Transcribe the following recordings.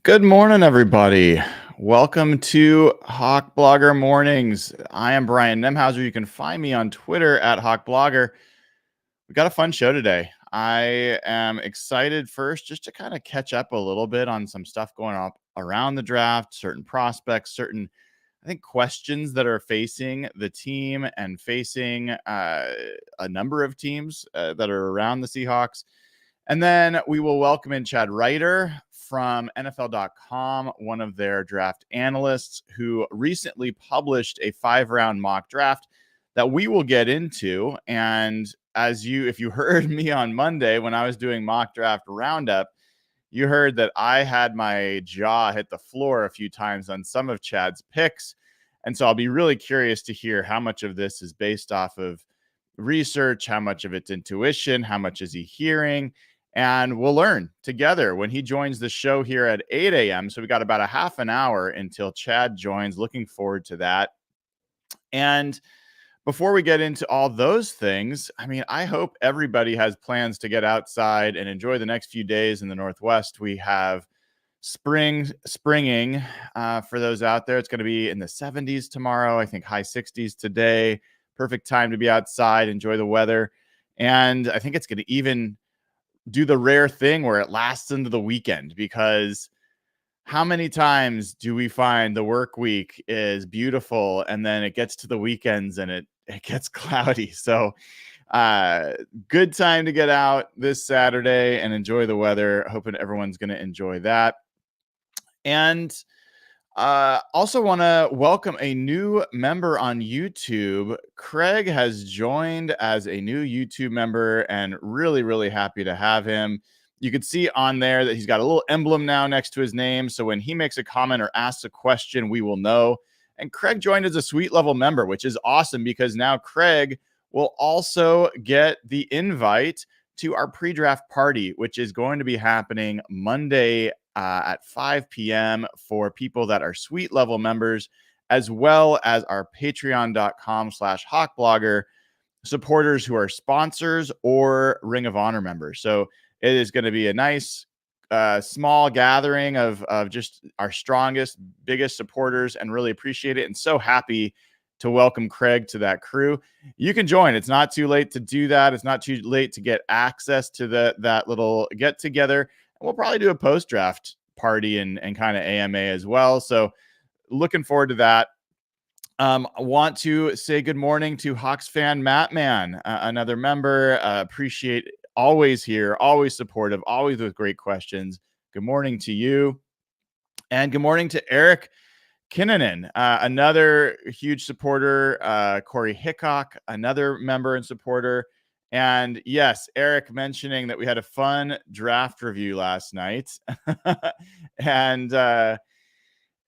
Good morning, everybody. Welcome to Hawk Blogger Mornings. I am Brian Nemhauser. You can find me on Twitter at Hawk Blogger. We got a fun show today. I am excited first just to kind of catch up a little bit on some stuff going on around the draft, certain prospects, certain, I think, questions that are facing the team and facing a number of teams that are around the Seahawks. And then we will welcome in Chad Reuter from NFL.com, one of their draft analysts who recently published a 5-round mock draft that we will get into. And if you heard me on Monday when I was doing mock draft roundup, you heard that I had my jaw hit the floor a few times on some of Chad's picks. And so I'll be really curious to hear how much of this is based off of research, how much of it's intuition, how much is he hearing. And we'll learn together when he joins the show here at 8 a.m. So we got about a half an hour until Chad joins. Looking forward to that. And before we get into all those things, I mean, I hope everybody has plans to get outside and enjoy the next few days in the Northwest. We have springing for those out there. It's going to be in the 70s tomorrow. I think high 60s today. Perfect time to be outside, enjoy the weather. And I think it's going to even do the rare thing where it lasts into the weekend, because how many times do we find the work week is beautiful and then it gets to the weekends and it gets cloudy? So good time to get out this Saturday and enjoy the weather. Hoping everyone's going to enjoy that. And also want to welcome a new member on YouTube. Craig has joined as a new YouTube member and really, really happy to have him. You can see on there that he's got a little emblem now next to his name. So when he makes a comment or asks a question, we will know. And Craig joined as a suite level member, which is awesome because now Craig will also get the invite to our pre-draft party, which is going to be happening Monday at 5 p.m. for people that are suite level members, as well as our patreon.com/hawkblogger supporters who are sponsors or Ring of Honor members. So it is going to be a nice small gathering of just our strongest, biggest supporters, and really appreciate it. And so happy to welcome Craig to that crew. You can join. It's not too late to do that. It's not too late to get access to that little get together. And we'll probably do a post-draft party and kind of AMA as well. So looking forward to that. I want to say good morning to Hawks fan Matt Man, another member. Appreciate always here, always supportive, always with great questions. Good morning to you. And good morning to Eric Kinnanen, another huge supporter. Corey Hickok, another member and supporter. And yes, Eric mentioning that we had a fun draft review last night. And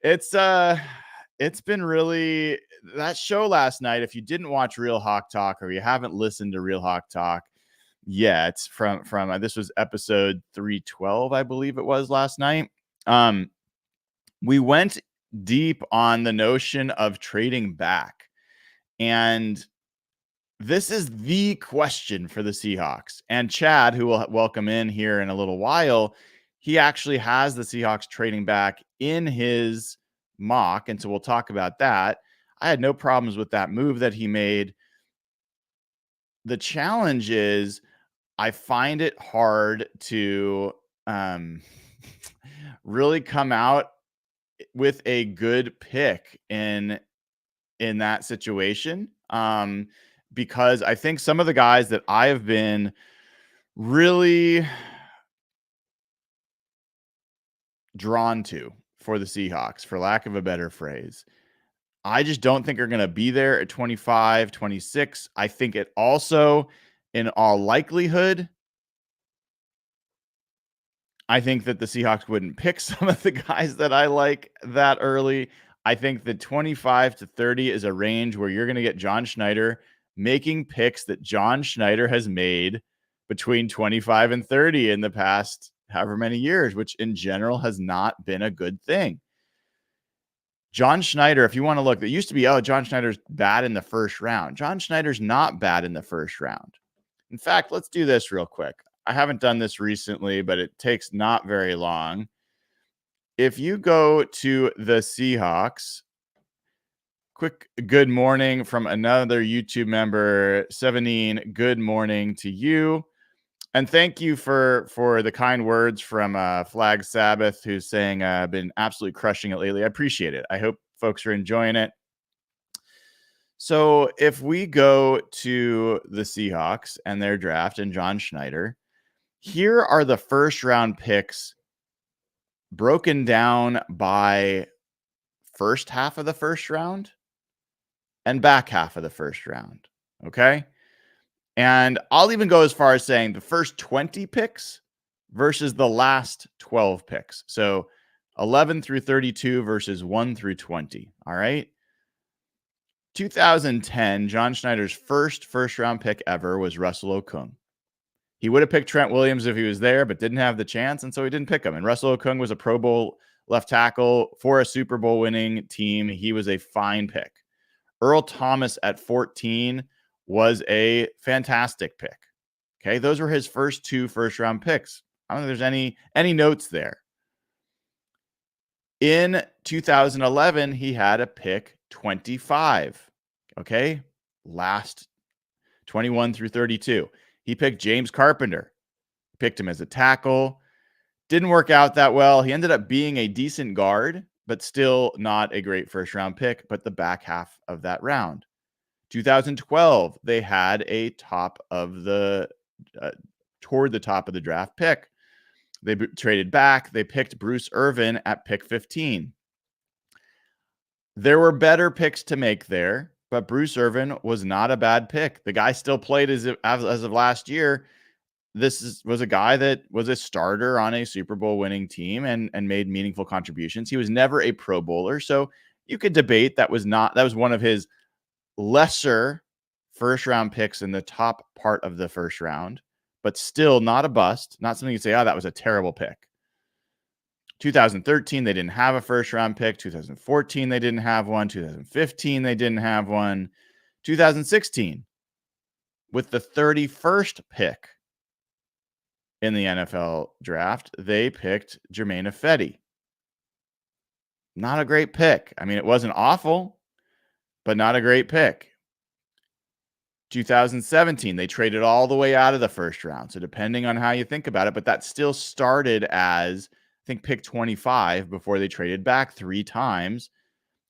it's been really, that show last night, if you didn't watch Real Hawk Talk or you haven't listened to Real Hawk Talk yet, from this was episode 312, I believe it was last night. We went deep on the notion of trading back. And this is the question for the Seahawks. And Chad, who will welcome in here in a little while, he actually has the Seahawks trading back in his mock. And so we'll talk about that. I had no problems with that move that he made. The challenge is I find it hard to really come out with a good pick in that situation. Because I think some of the guys that I have been really drawn to for the Seahawks, for lack of a better phrase, I just don't think are going to be there at 25, 26. I think it also, in all likelihood, I think that the Seahawks wouldn't pick some of the guys that I like that early. I think that 25 to 30 is a range where you're going to get John Schneider making picks that John Schneider has made between 25 and 30 in the past however many years, which in general has not been a good thing. John Schneider, if you want to look, it used to be, oh, John Schneider's bad in the first round. John Schneider's not bad in the first round. In fact, let's do this real quick. I haven't done this recently, but it takes not very long. If you go to the Seahawks, quick good morning from another YouTube member, Sevenine. Good morning to you. And thank you for the kind words from Flag Sabbath, who's saying been absolutely crushing it lately. I appreciate it. I hope folks are enjoying it. So if we go to the Seahawks and their draft and John Schneider, here are the first round picks broken down by first half of the first round and back half of the first round. Okay. And I'll even go as far as saying the first 20 picks versus the last 12 picks. So 11 through 32 versus 1 through 20. All right. 2010, John Schneider's first round pick ever was Russell Okung. He would have picked Trent Williams if he was there, but didn't have the chance, and so he didn't pick him. And Russell Okung was a Pro Bowl left tackle for a Super Bowl winning team. He was a fine pick. Earl Thomas at 14 was a fantastic pick. Okay, those were his first two first-round picks. I don't think there's any notes there. In 2011, he had a pick 25. Okay, last 21 through 32. He picked James Carpenter. Picked him as a tackle. Didn't work out that well. He ended up being a decent guard, but still not a great first-round pick, but the back half of that round. 2012, they had a top of the toward the top of the draft pick. They traded back. They picked Bruce Irvin at pick 15. There were better picks to make there, but Bruce Irvin was not a bad pick. The guy still played as of last year. Was a guy that was a starter on a Super Bowl winning team and made meaningful contributions. He was never a Pro Bowler, so you could debate that was one of his lesser first round picks in the top part of the first round, but still not a bust, not something you say, oh, that was a terrible pick. 2013, they didn't have a first round pick. 2014, they didn't have one. 2015, they didn't have one. 2016, with the 31st pick in the NFL draft, they picked Germain Ifedi. Not a great pick. I mean, it wasn't awful, but not a great pick. 2017, they traded all the way out of the first round. So depending on how you think about it, but that still started as, I think, pick 25 before they traded back 3 times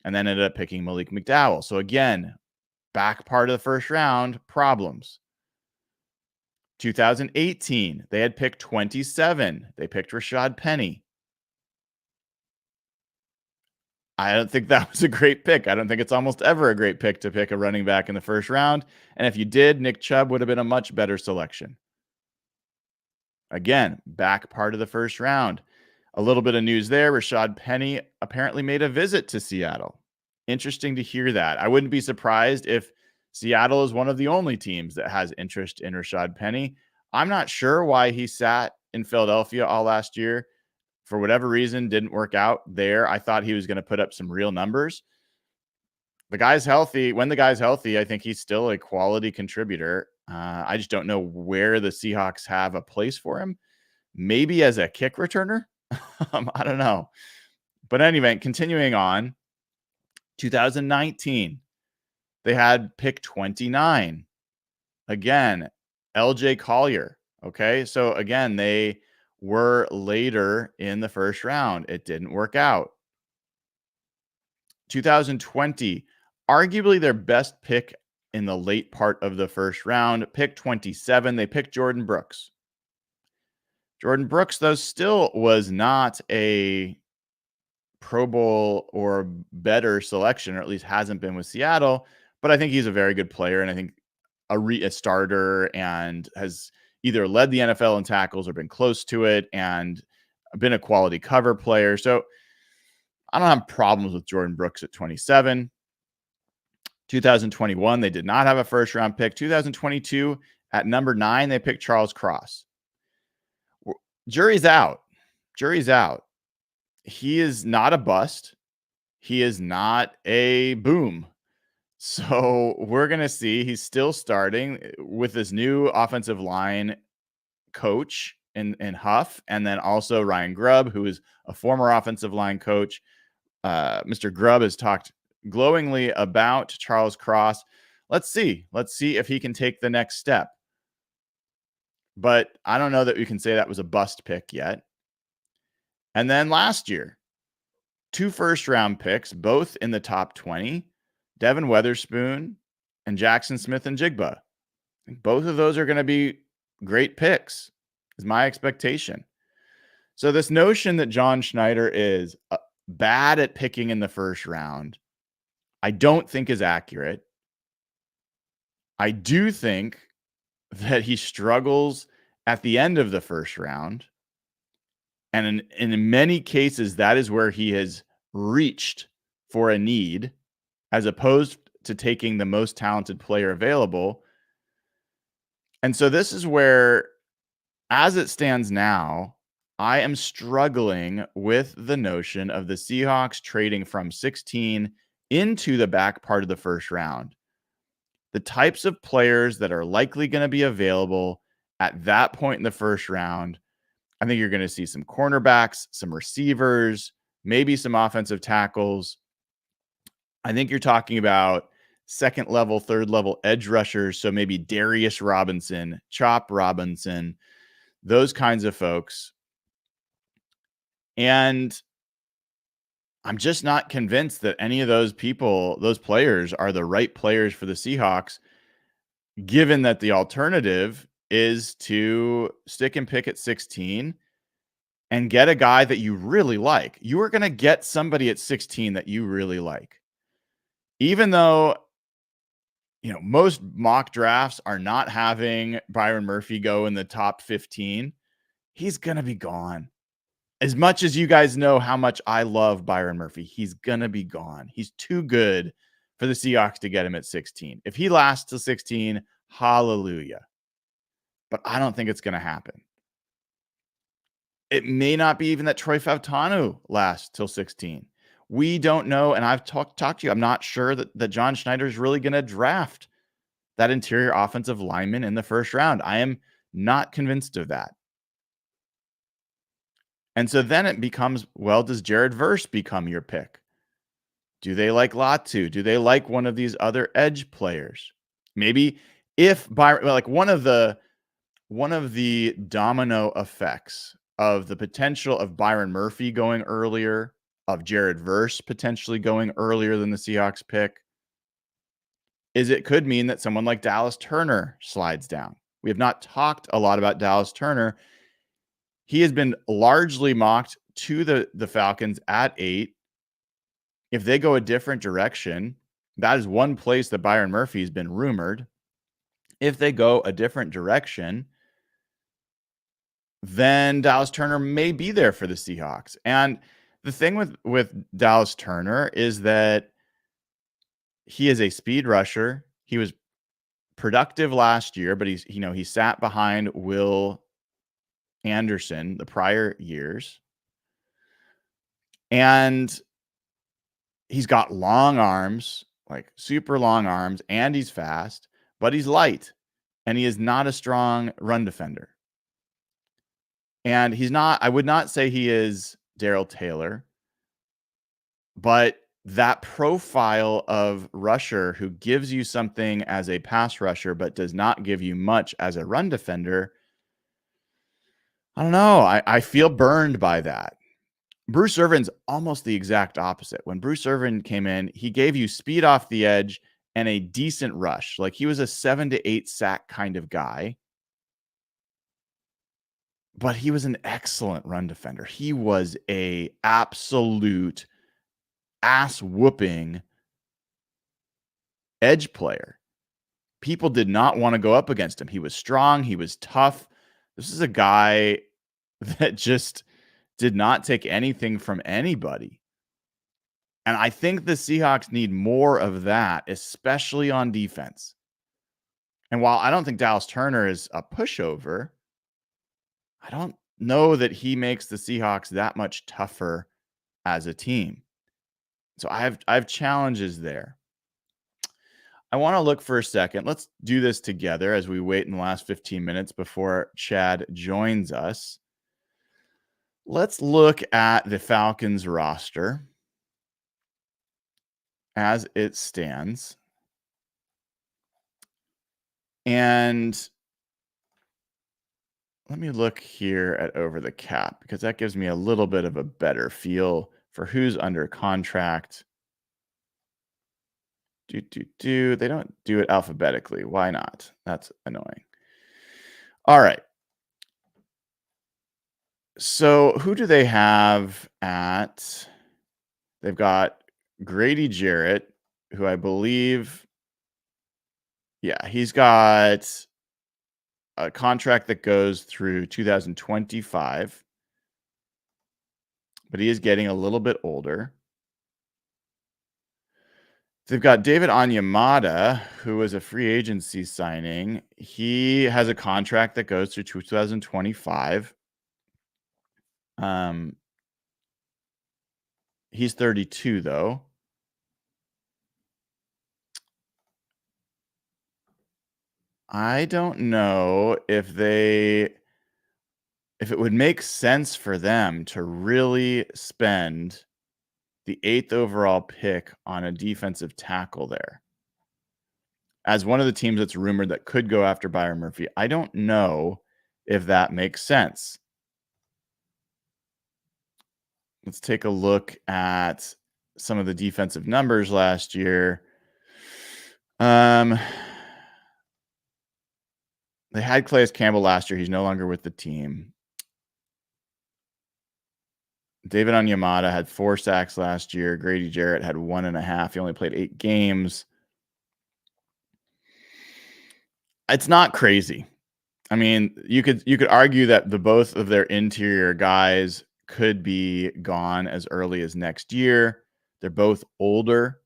and then ended up picking Malik McDowell. So again, back part of the first round, problems. 2018, they had picked 27. They picked Rashad Penny. I don't think that was a great pick. I don't think it's almost ever a great pick to pick a running back in the first round. And if you did, Nick Chubb would have been a much better selection. Again, back part of the first round. A little bit of news there. Rashad Penny apparently made a visit to Seattle. Interesting to hear that. I wouldn't be surprised if Seattle is one of the only teams that has interest in Rashad Penny. I'm not sure why he sat in Philadelphia all last year. For whatever reason, didn't work out there. I thought he was going to put up some real numbers. The guy's healthy. When the guy's healthy, I think he's still a quality contributor. I just don't know where the Seahawks have a place for him. Maybe as a kick returner. I don't know. But anyway, continuing on, 2019, they had pick 29. Again, LJ Collier. Okay, so again, they were later in the first round. It didn't work out. 2020, arguably their best pick in the late part of the first round, pick 27. They picked Jordan Brooks. Jordan Brooks, though, still was not a Pro Bowl or better selection, or at least hasn't been with Seattle. But I think he's a very good player, and I think a starter, and has either led the NFL in tackles or been close to it and been a quality cover player. So I don't have problems with Jordan Brooks at 27. 2021, they did not have a first round pick. 2022, at number 9, they picked Charles Cross. Jury's out. Jury's out. He is not a bust. He is not a boom. So we're going to see. He's still starting with this new offensive line coach in Huff, and then also Ryan Grubb, who is a former offensive line coach. Mr. Grubb has talked glowingly about Charles Cross. Let's see if he can take the next step. But I don't know that we can say that was a bust pick yet. And then last year, 2 first-round picks, both in the top 20, Devin Weatherspoon and Jackson Smith-Njigba. I think both of those are going to be great picks, is my expectation. So this notion that John Schneider is bad at picking in the first round, I don't think is accurate. I do think that he struggles at the end of the first round. And in many cases, that is where he has reached for a need as opposed to taking the most talented player available. And so this is where, as it stands now, I am struggling with the notion of the Seahawks trading from 16 into the back part of the first round. The types of players that are likely going to be available at that point in the first round, I think you're going to see some cornerbacks, some receivers, maybe some offensive tackles. I think you're talking about second level, third level edge rushers. So maybe Darius Robinson, Chop Robinson, those kinds of folks. And I'm just not convinced that any of those people, those players, are the right players for the Seahawks, given that the alternative is to stick and pick at 16 and get a guy that you really like. You are going to get somebody at 16 that you really like. Even though, most mock drafts are not having Byron Murphy go in the top 15, he's going to be gone. As much as you guys know how much I love Byron Murphy, he's going to be gone. He's too good for the Seahawks to get him at 16. If he lasts to 16, hallelujah. But I don't think it's going to happen. It may not be even that Troy Fautanu lasts till 16. We don't know, and I've talked to you. I'm not sure that John Schneider is really going to draft that interior offensive lineman in the first round. I am not convinced of that. And so then it becomes, well, does Jared Verse become your pick? Do they like Latu? Do they like one of these other edge players? Maybe if Byron, like one of the domino effects of the potential of Byron Murphy going earlier, of Jared Verse potentially going earlier than the Seahawks pick, is it could mean that someone like Dallas Turner slides down. We have not talked a lot about Dallas Turner. He has been largely mocked to the Falcons at 8. If they go a different direction, that is one place that Byron Murphy has been rumored. If they go a different direction, then Dallas Turner may be there for the Seahawks. And the thing with Dallas Turner is that he is a speed rusher. He was productive last year, but he sat behind Will Anderson the prior years. And he's got long arms, like super long arms, and he's fast, but he's light, and he is not a strong run defender. And I would not say he is Darrell Taylor, but that profile of rusher who gives you something as a pass rusher, but does not give you much as a run defender, I don't know. I feel burned by that. Bruce Irvin's almost the exact opposite. When Bruce Irvin came in, he gave you speed off the edge and a decent rush. Like he was a 7 to 8 sack kind of guy. But he was an excellent run defender. He was a absolute ass-whooping edge player. People did not want to go up against him. He was strong. He was tough. This is a guy that just did not take anything from anybody. And I think the Seahawks need more of that, especially on defense. And while I don't think Dallas Turner is a pushover, I don't know that he makes the Seahawks that much tougher as a team. So I have challenges there. I want to look for a second. Let's do this together as we wait in the last 15 minutes before Chad joins us. Let's look at the Falcons roster as it stands. And let me look here at over the cap, because that gives me a little bit of a better feel for who's under contract. They don't do it alphabetically. Why not? That's annoying. All right. So who do they have at? They've got Grady Jarrett, who I believe, he's got a contract that goes through 2025, but he is getting a little bit older. They've got David Onyemata, who was a free agency signing. He has a contract that goes through 2025. He's 32, though. I don't know if it would make sense for them to really spend the 8th overall pick on a defensive tackle there. As one of the teams that's rumored that could go after Byron Murphy, I don't know if that makes sense. Let's take a look at some of the defensive numbers last year. They had Calais Campbell last year. He's no longer with the team. David Onyemata had 4 sacks last year. Grady Jarrett had 1.5. He only played 8 games. It's not crazy. I mean, you could argue that both of their interior guys could be gone as early as next year. They're both older.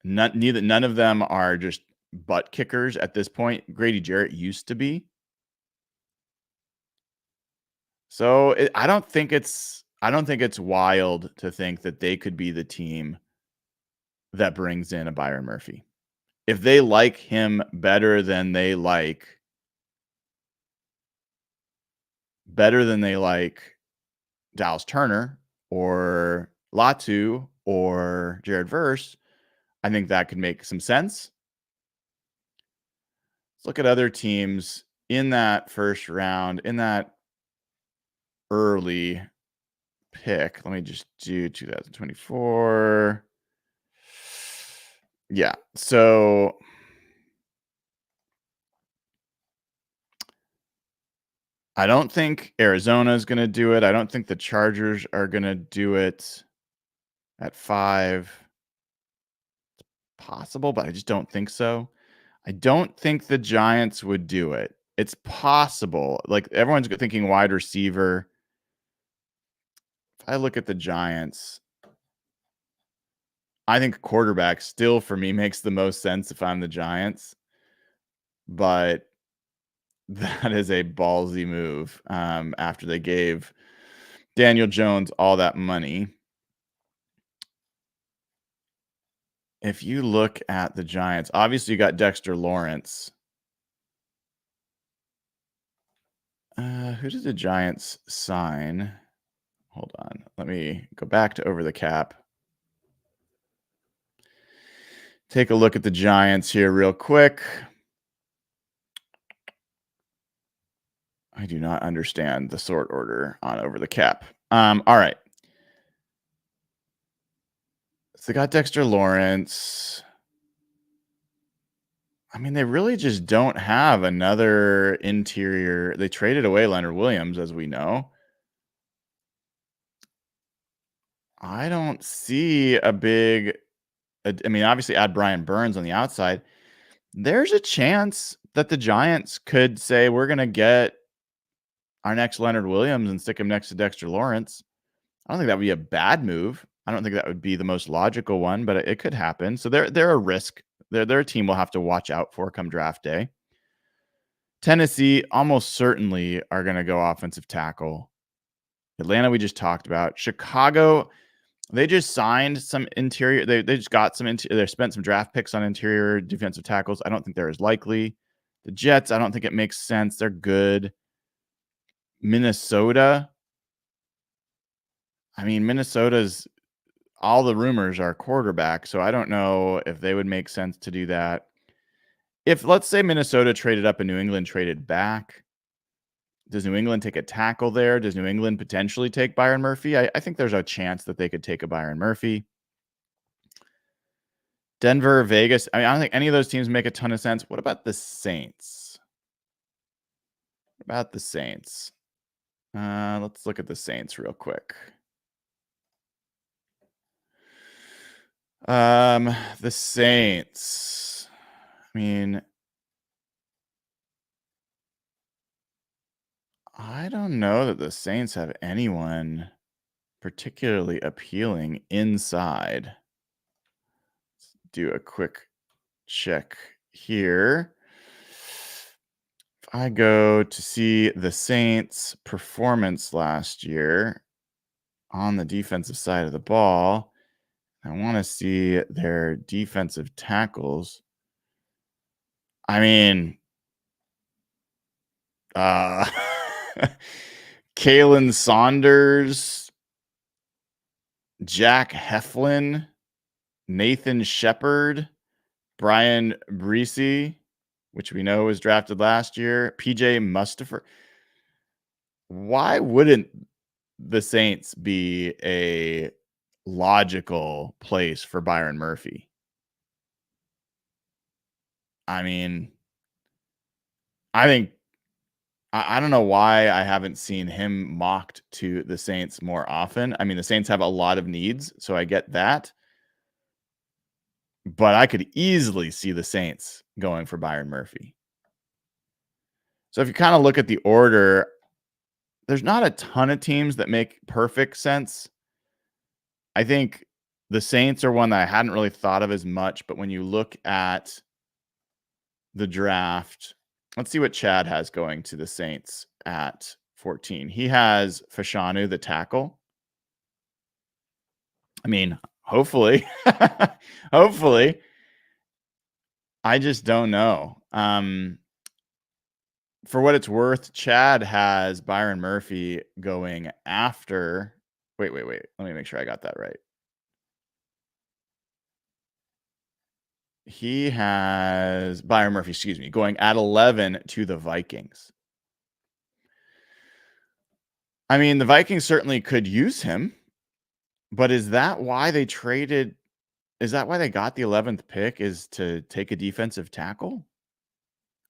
None of them are just butt kickers at this point. Grady Jarrett used to be. So I don't think it's wild to think that they could be the team that brings in a Byron Murphy. If they like him better than they like Dallas Turner or Latu or Jared Verse, I think that could make some sense. Let's look at other teams in that first round, in that early pick. Let me just do 2024. Yeah. So I don't think Arizona is going to do it. I don't think the Chargers are going to do it at 5. It's possible, but I just don't think so. I don't think the Giants would do it. It's possible. Like, everyone's thinking wide receiver. If I look at the Giants, I think quarterback still for me makes the most sense if I'm the Giants. But that is a ballsy move after they gave Daniel Jones all that money. If you look at the Giants, obviously you got Dexter Lawrence. Who did the Giants sign? Hold on. Let me go back to over the cap. Take a look at the Giants here real quick. I do not understand the sort order on over the cap. All right. So they got Dexter Lawrence. I mean, they really just don't have another interior. They traded away Leonard Williams, as we know. I don't see a big. I mean, obviously, add Brian Burns on the outside. There's a chance that the Giants could say, we're going to get our next Leonard Williams and stick him next to Dexter Lawrence. I don't think that would be a bad move. I don't think that would be the most logical one, but it could happen. So they're a risk. They're a team we'll have to watch out for come draft day. Tennessee almost certainly are going to go offensive tackle. Atlanta, we just talked about. Chicago, They just signed some interior. They just got some. They spent some draft picks on interior defensive tackles. I don't think they're as likely. The Jets, I don't think it makes sense. They're good. Minnesota. I mean, Minnesota's all the rumors are quarterback, so I don't know if they would make sense to do that. If let's say Minnesota traded up and New England traded back, does New England take a tackle there? Does New England potentially take Byron Murphy? I think there's a chance that they could take a Byron Murphy. Denver, Vegas. I mean, I don't think any of those teams make a ton of sense. What about the Saints? What about the Saints? Let's look at the Saints real quick. The Saints. I mean, I don't know that the Saints have anyone particularly appealing inside. Let's do a quick check here. If I go to see the Saints' performance last year on the defensive side of the ball, I want to see their defensive tackles. I mean, Kalen Saunders, Jack Heflin, Nathan Shepard, Brian Reese, which we know was drafted last year, PJ Mustipher. Why wouldn't the Saints be a logical place for Byron Murphy? I mean, I don't know why I haven't seen him mocked to the Saints more often. I mean, the Saints have a lot of needs, so I get that. But I could easily see the Saints going for Byron Murphy. So if you kind of look at the order, there's not a ton of teams that make perfect sense. I think the Saints are one that I hadn't really thought of as much, but when you look at the draft, let's see what Chad has going to the Saints at 14. He has Fashanu, the tackle. I mean, hopefully. Hopefully. I just don't know. For what it's worth, Chad has Byron Murphy going after. Wait. Let me make sure I got that right. He has Byron Murphy, going at 11 to the Vikings. I mean, the Vikings certainly could use him, but is that why they traded? Is that why they got the 11th pick, is to take a defensive tackle?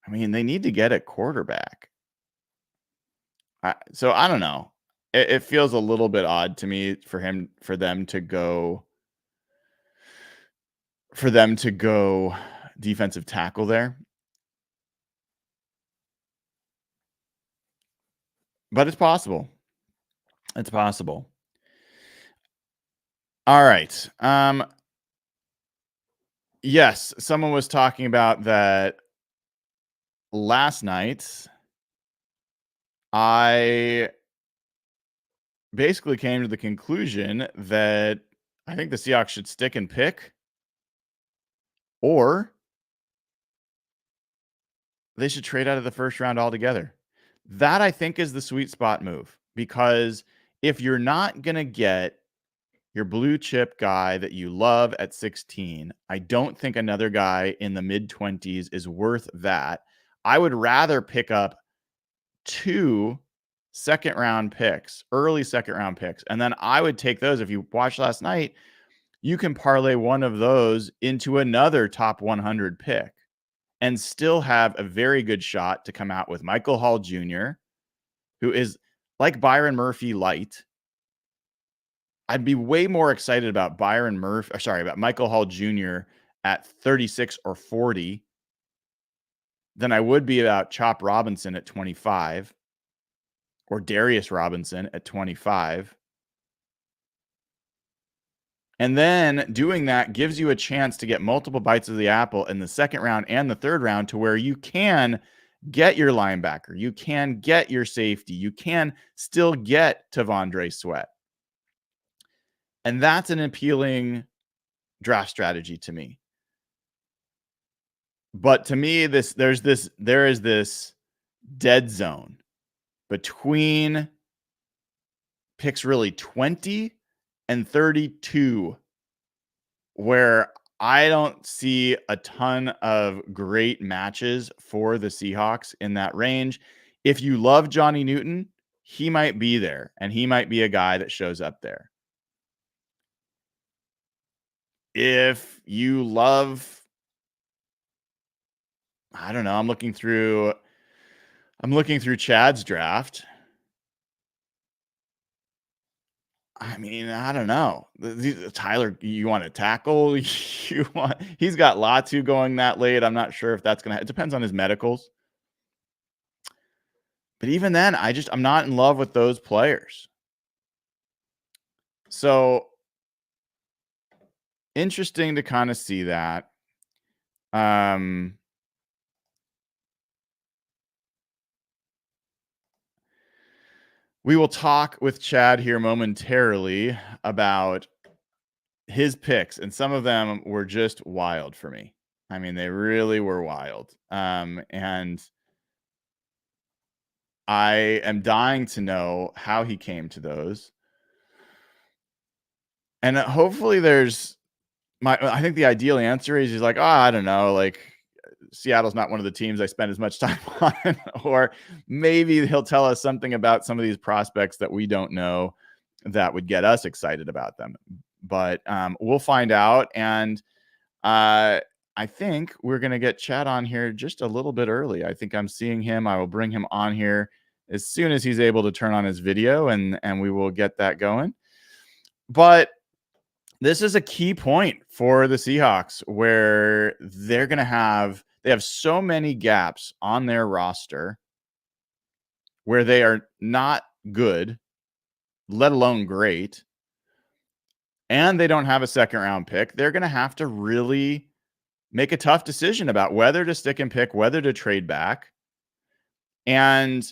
I mean, they need to get a quarterback. So I don't know. It feels a little bit odd to me for them to go defensive tackle there. But it's possible. It's possible. All right. Yes, someone was talking about that last night. I basically came to the conclusion that I think the Seahawks should stick and pick, or they should trade out of the first round altogether. That, I think, is the sweet spot move, because if you're not going to get your blue chip guy that you love at 16, I don't think another guy in the mid-20s is worth that. I would rather pick up 2 second-round picks, early second-round picks, and then I would take those. If you watched last night, you can parlay one of those into another top 100 pick and still have a very good shot to come out with Michael Hall Jr., who is like Byron Murphy light. I'd be way more excited about about Michael Hall Jr. at 36 or 40 than I would be about Chop Robinson at 25 or Darius Robinson at 25. And then doing that gives you a chance to get multiple bites of the apple in the second round and the third round, to where you can get your linebacker, you can get your safety, you can still get Tavondre Sweat. And that's an appealing draft strategy to me. But to me, there is this dead zone between picks really 20 and 32 where I don't see a ton of great matches for the Seahawks in that range. If you love Johnny Newton, he might be there, and he might be a guy that shows up there. If you love, I don't know, I'm looking through Chad's draft. I mean, I don't know. Tyler, you want to tackle? He's got Latu going that late. I'm not sure if that's going to, it depends on his medicals. But even then, I'm not in love with those players. So interesting to kind of see that. We will talk with Chad here momentarily about his picks, and some of them were just wild for me. I mean, they really were wild. And I am dying to know how he came to those. And hopefully I think the ideal answer is he's like, oh, I don't know, like Seattle's not one of the teams I spend as much time on, or maybe he'll tell us something about some of these prospects that we don't know that would get us excited about them. But we'll find out. And I think we're going to get Chad on here just a little bit early. I think I'm seeing him. I will bring him on here as soon as he's able to turn on his video, and we will get that going. But this is a key point for the Seahawks where they have so many gaps on their roster where they are not good, let alone great, and they don't have a second round pick. They're going to have to really make a tough decision about whether to stick and pick, whether to trade back. And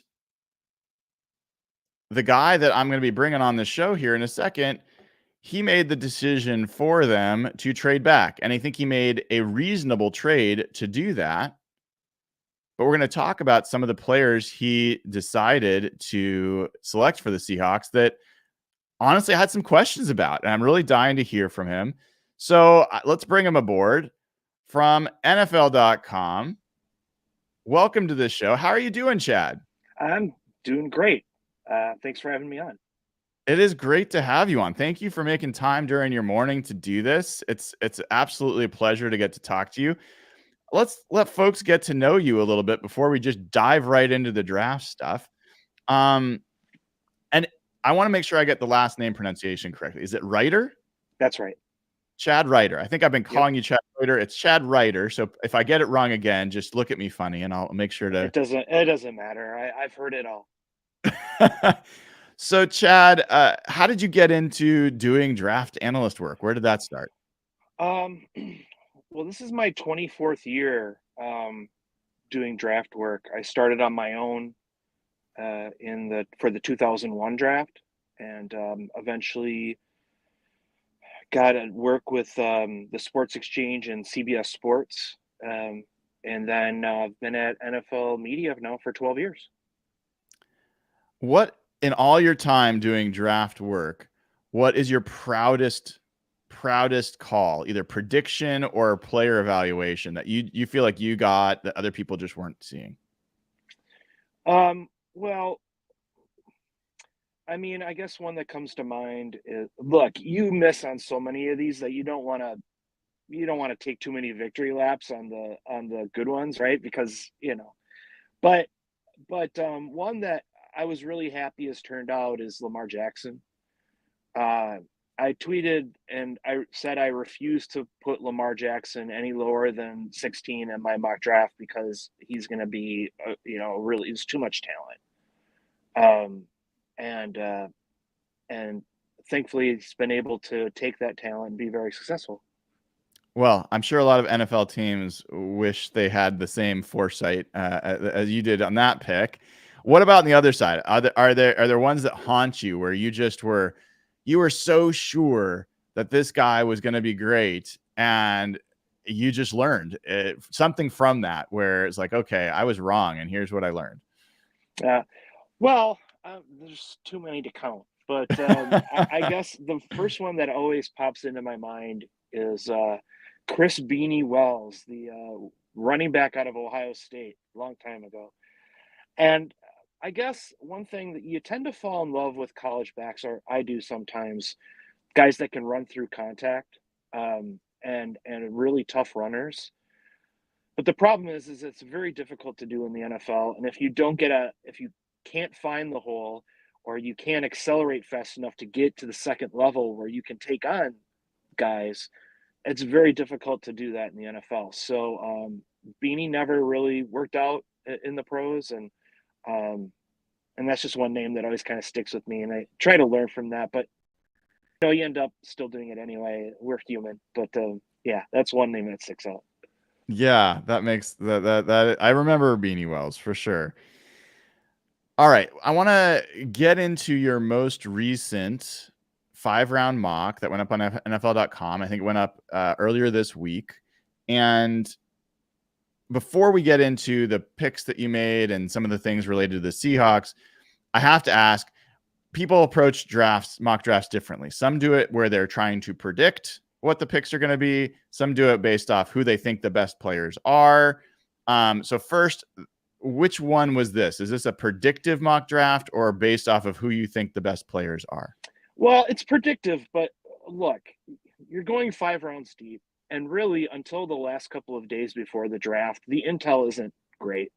the guy that I'm going to be bringing on the show here in a second, he made the decision for them to trade back. And I think he made a reasonable trade to do that. But we're going to talk about some of the players he decided to select for the Seahawks that honestly I had some questions about. And I'm really dying to hear from him. So let's bring him aboard from NFL.com. Welcome to this show. How are you doing, Chad? I'm doing great. Thanks for having me on. It is great to have you on. Thank you for making time during your morning to do this. It's absolutely a pleasure to get to talk to you. Let's let folks get to know you a little bit before we just dive right into the draft stuff. And I want to make sure I get the last name pronunciation correctly. Is it Reuter? That's right. Chad Reuter. I think I've been calling you Chad Reuter. It's Chad Reuter. So if I get it wrong again, just look at me funny and I'll make sure to. It doesn't matter. I've heard it all. So Chad, how did you get into doing draft analyst work? Where did that start? Well, this is my 24th year doing draft work. I started on my own for the 2001 draft, and eventually got to work with the Sports Exchange and CBS Sports, and then been at NFL Media now for 12 years. What, in all your time doing draft work, what is your proudest call, either prediction or player evaluation that you feel like you got that other people just weren't seeing? Well, I mean, I guess one that comes to mind is, look, you miss on so many of these that you don't want to take too many victory laps on the good ones, right? Because, but one that I was really happy has turned out is Lamar Jackson. I tweeted and I said I refuse to put Lamar Jackson any lower than 16 in my mock draft because he's going to be, really, it's too much talent. And thankfully he's been able to take that talent and be very successful. Well, I'm sure a lot of NFL teams wish they had the same foresight as you did on that pick. What about on the other side? Are there ones that haunt you where you just were you were so sure that this guy was going to be great, and you just learned something from that, where it's like, okay, I was wrong, and here's what I learned. Well, there's too many to count, but I guess the first one that always pops into my mind is Chris Beanie Wells, the running back out of Ohio State, a long time ago. And I guess one thing that you tend to fall in love with college backs, or I do sometimes, guys that can run through contact, and really tough runners. But the problem is it's very difficult to do in the NFL. And if you can't find the hole, or you can't accelerate fast enough to get to the second level where you can take on guys, it's very difficult to do that in the NFL. So Beanie never really worked out in the pros, um, and that's just one name that always kind of sticks with me. And I try to learn from that, but you end up still doing it anyway. We're human, but yeah, that's one name that sticks out. Yeah, that makes that I remember Beanie Wells for sure. All right, I want to get into your most recent 5-round mock that went up on NFL.com. I think it went up earlier this week. And before we get into the picks that you made and some of the things related to the Seahawks, I have to ask, people approach mock drafts differently. Some do it where they're trying to predict what the picks are going to be. Some do it based off who they think the best players are. So first, which one was this? Is this a predictive mock draft or based off of who you think the best players are? Well, it's predictive, but look, you're going 5 rounds deep, and really until the last couple of days before the draft, the intel isn't great.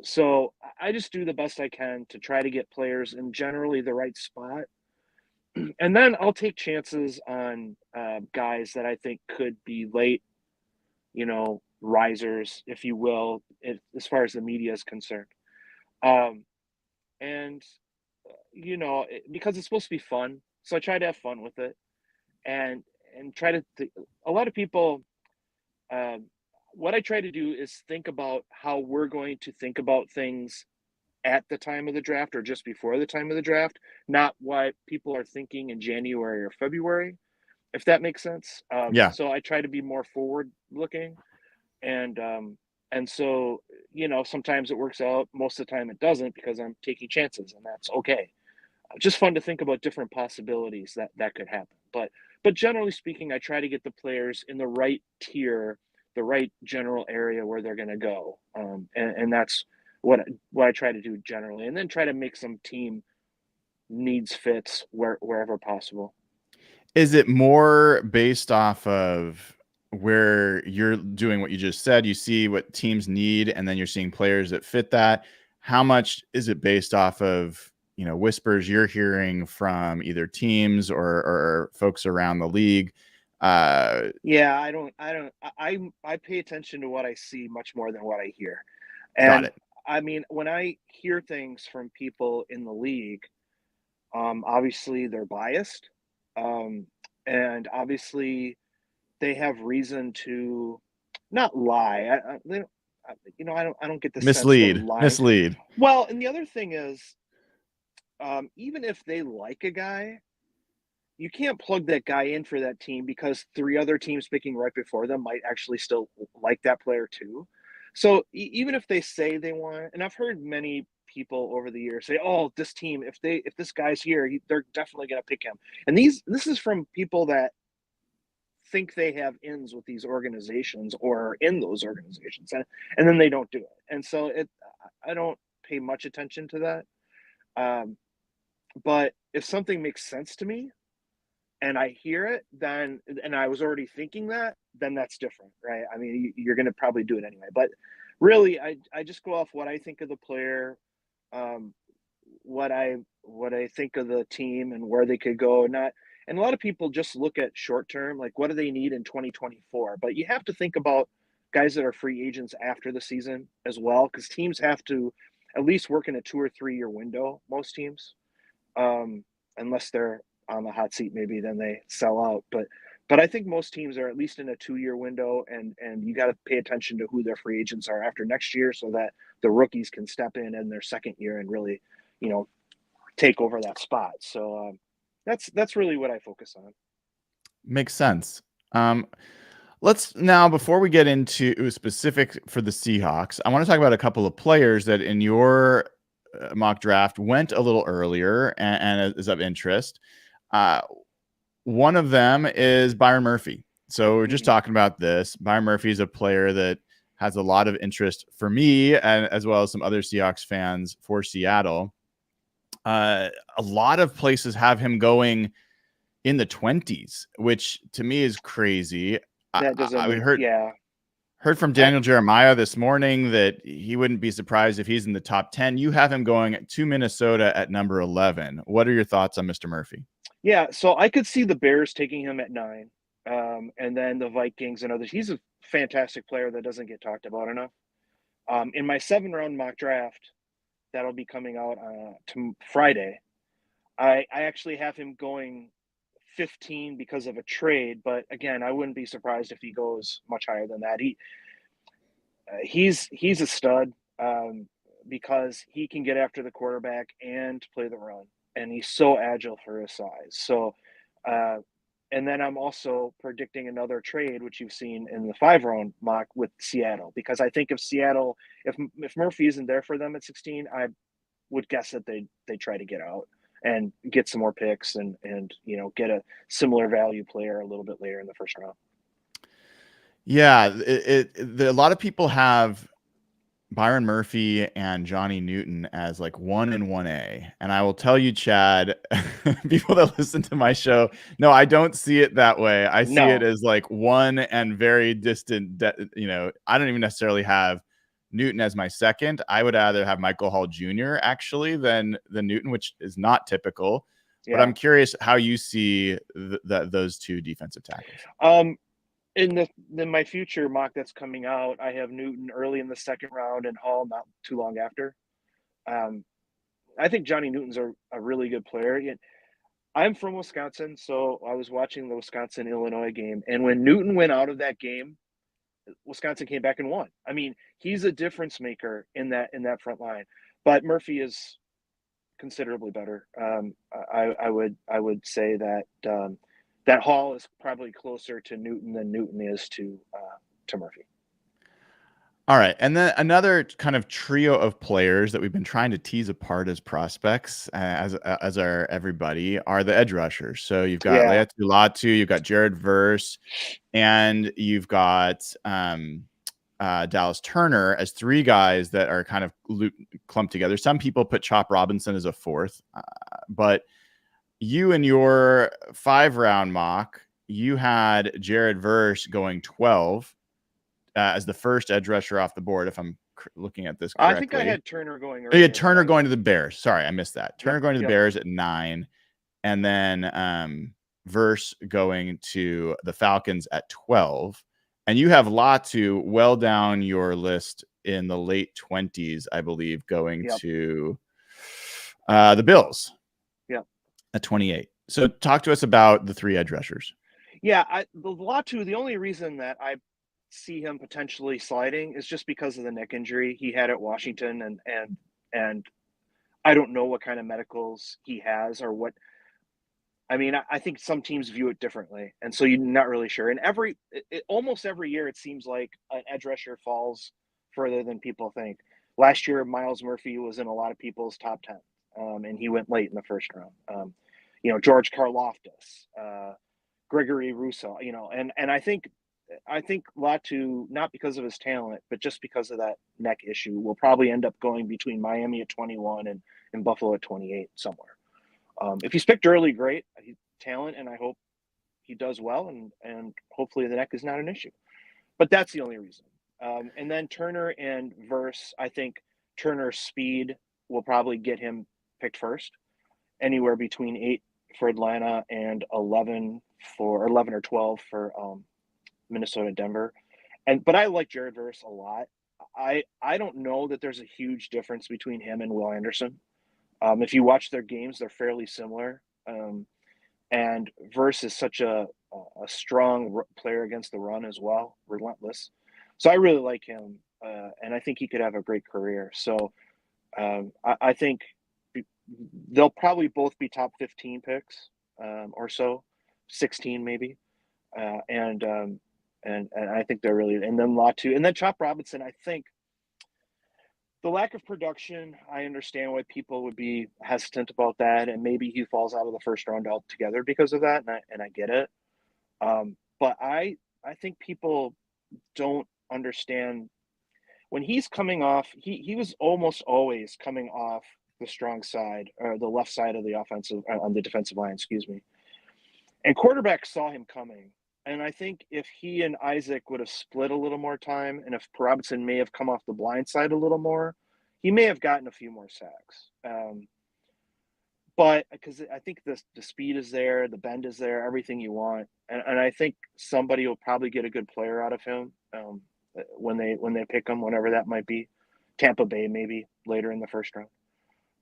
So I just do the best I can to try to get players in generally the right spot. And then I'll take chances on guys that I think could be late, risers, if you will, as far as the media is concerned. Um, and, because it's supposed to be fun. So I try to have fun with it, and try to a lot of people, um, what I try to do is think about how we're going to think about things at the time of the draft or just before the time of the draft, not what people are thinking in January or February, if that makes sense. Yeah. So I try to be more forward looking, and so sometimes it works out, most of the time it doesn't, because I'm taking chances, and that's okay. Just fun to think about different possibilities that could happen. But generally speaking, I try to get the players in the right tier, the right general area where they're going to go, and that's what I try to do generally, and then try to make some team needs fits wherever possible. Is it more based off of where you're doing what you just said? You see what teams need, and then you're seeing players that fit that. How much is it based off of, whispers you're hearing from either teams or folks around the league? Yeah, I pay attention to what I see much more than what I hear. Got And it. I mean, when I hear things from people in the league, obviously they're biased. Um, and obviously they have reason to not lie. They don't, I don't get the sense of them lying. Mislead. Well, and the other thing is, even if they like a guy, you can't plug that guy in for that team because 3 other teams picking right before them might actually still like that player too. So even if they say they want, and I've heard many people over the years say, "Oh, this team, if this guy's here, they're definitely going to pick him." And this is from people that think they have ins with these organizations or in those organizations, and then they don't do it. And so I don't pay much attention to that. Um, but if something makes sense to me, and I hear it, then, and I was already thinking that, then that's different, right? I mean, you're going to probably do it anyway. But really, I just go off what I think of the player, um, what I think of the team and where they could go. Not, and a lot of people just look at short term, like what do they need in 2024? But you have to think about guys that are free agents after the season as well, because teams have to at least work in a 2 or 3 year window. Most teams, um, unless they're on the hot seat, maybe then they sell out. But I think most teams are at least in a 2 year window, and you got to pay attention to who their free agents are after next year, so that the rookies can step in their second year and really, you know, take over that spot. So That's really what I focus on. Makes sense. Let's now, before we get into specific for the Seahawks, I want to talk about a couple of players that in your mock draft went a little earlier and is of interest. One of them is Byron Murphy. So we're just talking about this. Byron Murphy is a player that has a lot of interest for me, and as well as some other Seahawks fans for Seattle. A lot of places have him going in the 20s, which to me is crazy. That doesn't make Heard from Daniel Jeremiah this morning that he wouldn't be surprised if he's in the top 10. You have him going to Minnesota at number 11. What are your thoughts on Mr. Murphy? Yeah, so I could see the Bears taking him at 9, and then the Vikings and others. He's a fantastic player that doesn't get talked about enough. In my 7-round mock draft, that'll be coming out to Friday, I actually have him going 15 because of a trade, but again, I wouldn't be surprised if he goes much higher than that. He's a stud because he can get after the quarterback and play the run, and he's so agile for his size. So, and then I'm also predicting another trade, which you've seen in the 5-round mock with Seattle, because I think if Murphy isn't there for them at 16, I would guess that they try to get out and get some more picks and get a similar value player a little bit later in the first round. Yeah, a lot of people have Byron Murphy and Johnny Newton as like 1 and 1A. And I will tell you, Chad, people that listen to my show, no, I don't see it that way. I see it as like 1 and very distant. I don't even necessarily have Newton as my second. I would rather have Michael Hall Jr. actually than Newton, which is not typical. Yeah. But I'm curious how you see those two defensive tackles. In my future mock that's coming out, I have Newton early in the second round and Hall not too long after. I think Johnny Newton's a really good player. I'm from Wisconsin, so I was watching the Wisconsin-Illinois game, and when Newton went out of that game, Wisconsin came back and won. I mean, he's a difference maker in that front line. But Murphy is considerably better. I would say that that Hall is probably closer to Newton than Newton is to Murphy. All right. And then another kind of trio of players that we've been trying to tease apart as prospects, as our everybody, are the edge rushers. So you've got Leatu Latu, you've got Jared Verse, and you've got Dallas Turner as 3 guys that are kind of clumped together. Some people put Chop Robinson as a 4th, but you in your 5-round mock, you had Jared Verse going 12 as the first edge rusher off the board, if I'm looking at this correctly. I think I had Turner going earlier. You had Turner going to the Bears. Sorry, I missed that. Turner going to the Bears at 9, and then Verse going to the Falcons at 12. And you have Latu well down your list in the late 20s, I believe, going to the Bills. At 28. So talk to us about the 3 edge rushers. Yeah, the Latu, the only reason that I see him potentially sliding is just because of the neck injury he had at Washington, and I don't know what kind of medicals he has or what. I mean, I think some teams view it differently, and so you're not really sure. And almost every year, it seems like an edge rusher falls further than people think. Last year, Myles Murphy was in a lot of people's top 10, and he went late in the first round. George Karlaftis, Gregory Rousseau, and I think Latu, not because of his talent, but just because of that neck issue, will probably end up going between Miami at 21 and Buffalo at 28 somewhere. If he's picked early, great. He's talent, and I hope he does well, and hopefully the neck is not an issue. But that's the only reason. And then Turner and Verse, I think Turner's speed will probably get him picked first, anywhere between 8 for Atlanta and 11 or 12 for Minnesota, Denver. But I like Jared Verse a lot. I don't know that there's a huge difference between him and Will Anderson. If you watch their games, they're fairly similar. And Verse is such a strong player against the run as well, relentless. So I really like him, and I think he could have a great career. So I think they'll probably both be top 15 picks, or so, 16 maybe. And I think they're really, and then Latu, and then Chop Robinson. I think the lack of production, I understand why people would be hesitant about that, and maybe he falls out of the first round altogether because of that, and I get it. But I think people don't understand when he's coming off. He was almost always coming off the strong side or the left side of the offensive on the defensive line, excuse me. And quarterbacks saw him coming. And I think if he and Isaac would have split a little more time, and if Robinson may have come off the blind side a little more, he may have gotten a few more sacks. But because I think the speed is there, the bend is there, everything you want, and I think somebody will probably get a good player out of him when they pick him, whenever that might be. Tampa Bay maybe later in the first round.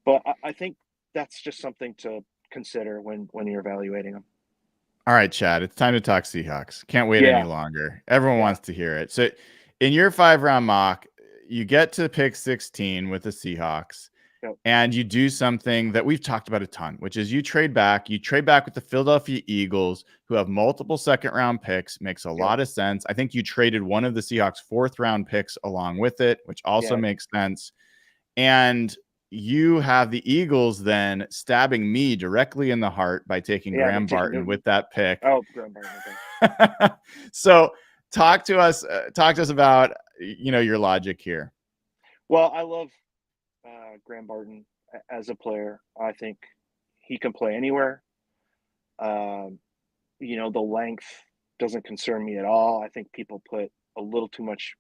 But I think that's just something to consider when you're evaluating him. All right, Chad, it's time to talk Seahawks. Can't wait any longer. Everyone wants to hear it. So in your 5-round mock, you get to pick 16 with the Seahawks. Yep. And you do something that we've talked about a ton, which is you trade back. You trade back with the Philadelphia Eagles, who have multiple second-round picks. Makes a lot of sense. I think you traded one of the Seahawks' 4th-round picks along with it, which also makes sense. And you have the Eagles then stabbing me directly in the heart by taking Graham Barton with that pick. Oh, Graham Barton. Okay. So talk to us about, your logic here. Well, I love Graham Barton as a player. I think he can play anywhere. The length doesn't concern me at all. I think people put a little too much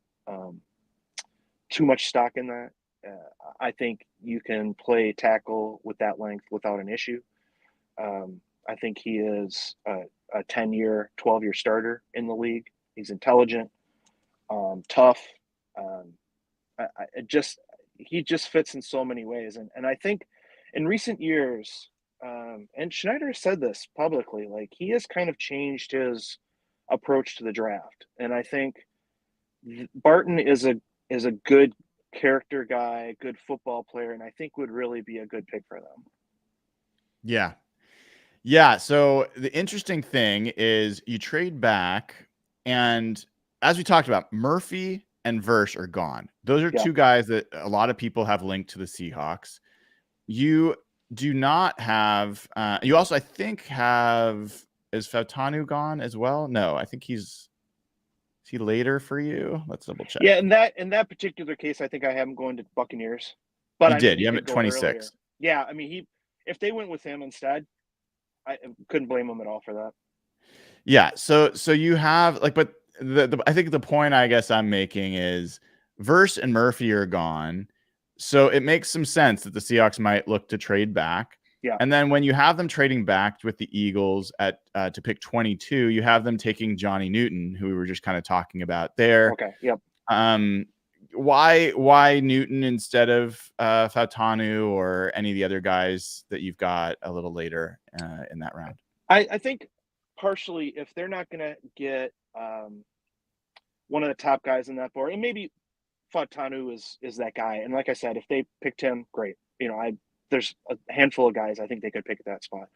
stock in that. I think you can play tackle with that length without an issue. I think he is a 10-year, 12-year starter in the league. He's intelligent, tough. He just fits in so many ways. And I think in recent years, and Schneider said this publicly, like he has kind of changed his approach to the draft. And I think Barton is a good character guy, good football player, and I think would really be a good pick for them. Yeah. So the interesting thing is you trade back, and as we talked about, Murphy and Verse are gone. Those are two guys that a lot of people have linked to the Seahawks. You do not have, you also, I think, is Fautanu gone as well? No, I think is he later for you? Let's double check. Yeah, in that particular case, I think I have him going to Buccaneers. But you have him at 26. Earlier. Yeah, I mean, if they went with him instead, I couldn't blame him at all for that. Yeah, so you have but I think the point I guess I'm making is Verse and Murphy are gone, so it makes some sense that the Seahawks might look to trade back. Yeah, and then when you have them trading back with the Eagles at to pick 22, you have them taking Johnny Newton, who we were just kind of talking about there. Okay. Yep. Why Newton instead of Fautanu or any of the other guys that you've got a little later in that round? I think partially if they're not going to get one of the top guys in that board, and maybe Fautanu is that guy. And like I said, if they picked him, great. There's a handful of guys I think they could pick at that spot.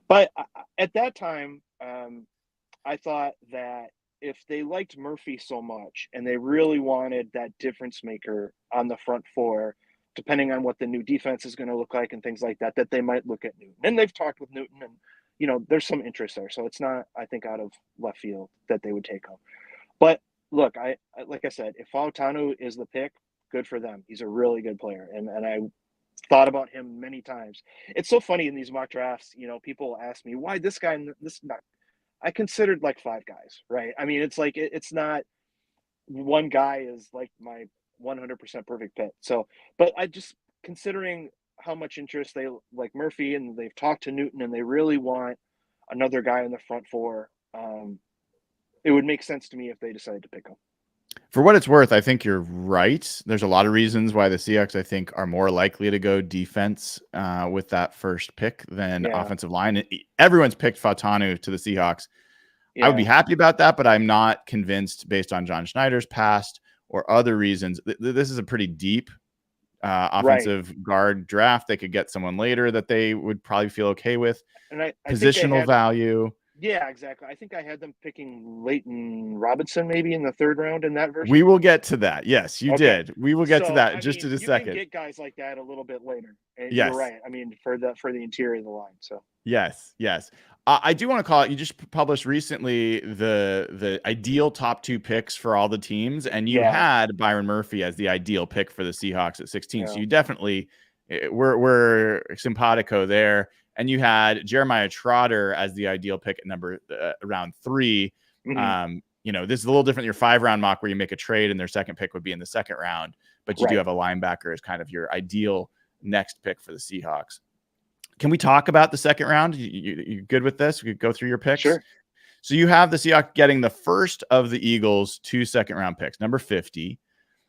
But at that time, I thought that if they liked Murphy so much and they really wanted that difference maker on the front four, depending on what the new defense is going to look like and things like that, that they might look at Newton. And they've talked with Newton, and there's some interest there. So it's not, I think, out of left field that they would take him. But look, like I said, if Fautanu is the pick, good for them. He's a really good player, and I thought about him many times. It's so funny in these mock drafts. People ask me why this guy and this not. I considered like 5 guys, right? I mean, it's like it's not one guy is like my 100% perfect pick. So, but I just considering how much interest they like Murphy, and they've talked to Newton, and they really want another guy in the front four. It would make sense to me if they decided to pick him. For what it's worth, I think you're right. There's a lot of reasons why the Seahawks, I think, are more likely to go defense with that first pick than offensive line. Everyone's picked Fautanu to the Seahawks. Yeah. I would be happy about that, but I'm not convinced based on John Schneider's past or other reasons. This is a pretty deep Right. offensive guard draft. They could get someone later that they would probably feel okay with. And I think they Positional had, value. yeah, exactly. I think I had them picking Leighton Robinson maybe in the third round in that We version. will get to that. Yes, you Okay. did. We will get to So, that I just mean, in a you can second. get guys like that a little bit later. And you're Yes. right. I mean, for the interior of the line. So, Yes. I do want to call it. You just published recently the ideal top 2 picks for all the teams, and you yeah. had Byron Murphy as the ideal pick for the Seahawks at 16. So Yeah. you definitely we're simpatico there. And you had Jeremiah Trotter as the ideal pick at number around 3. Mm-hmm. This is a little different than your 5-round mock where you make a trade and their second pick would be in the second round, but you do Right. have a linebacker as kind of your ideal next pick for the Seahawks. Can we talk about the second round? You good with this? We could go through your picks. Sure. So you have the Seahawks getting the first of the Eagles' 2 second-round picks, number 50.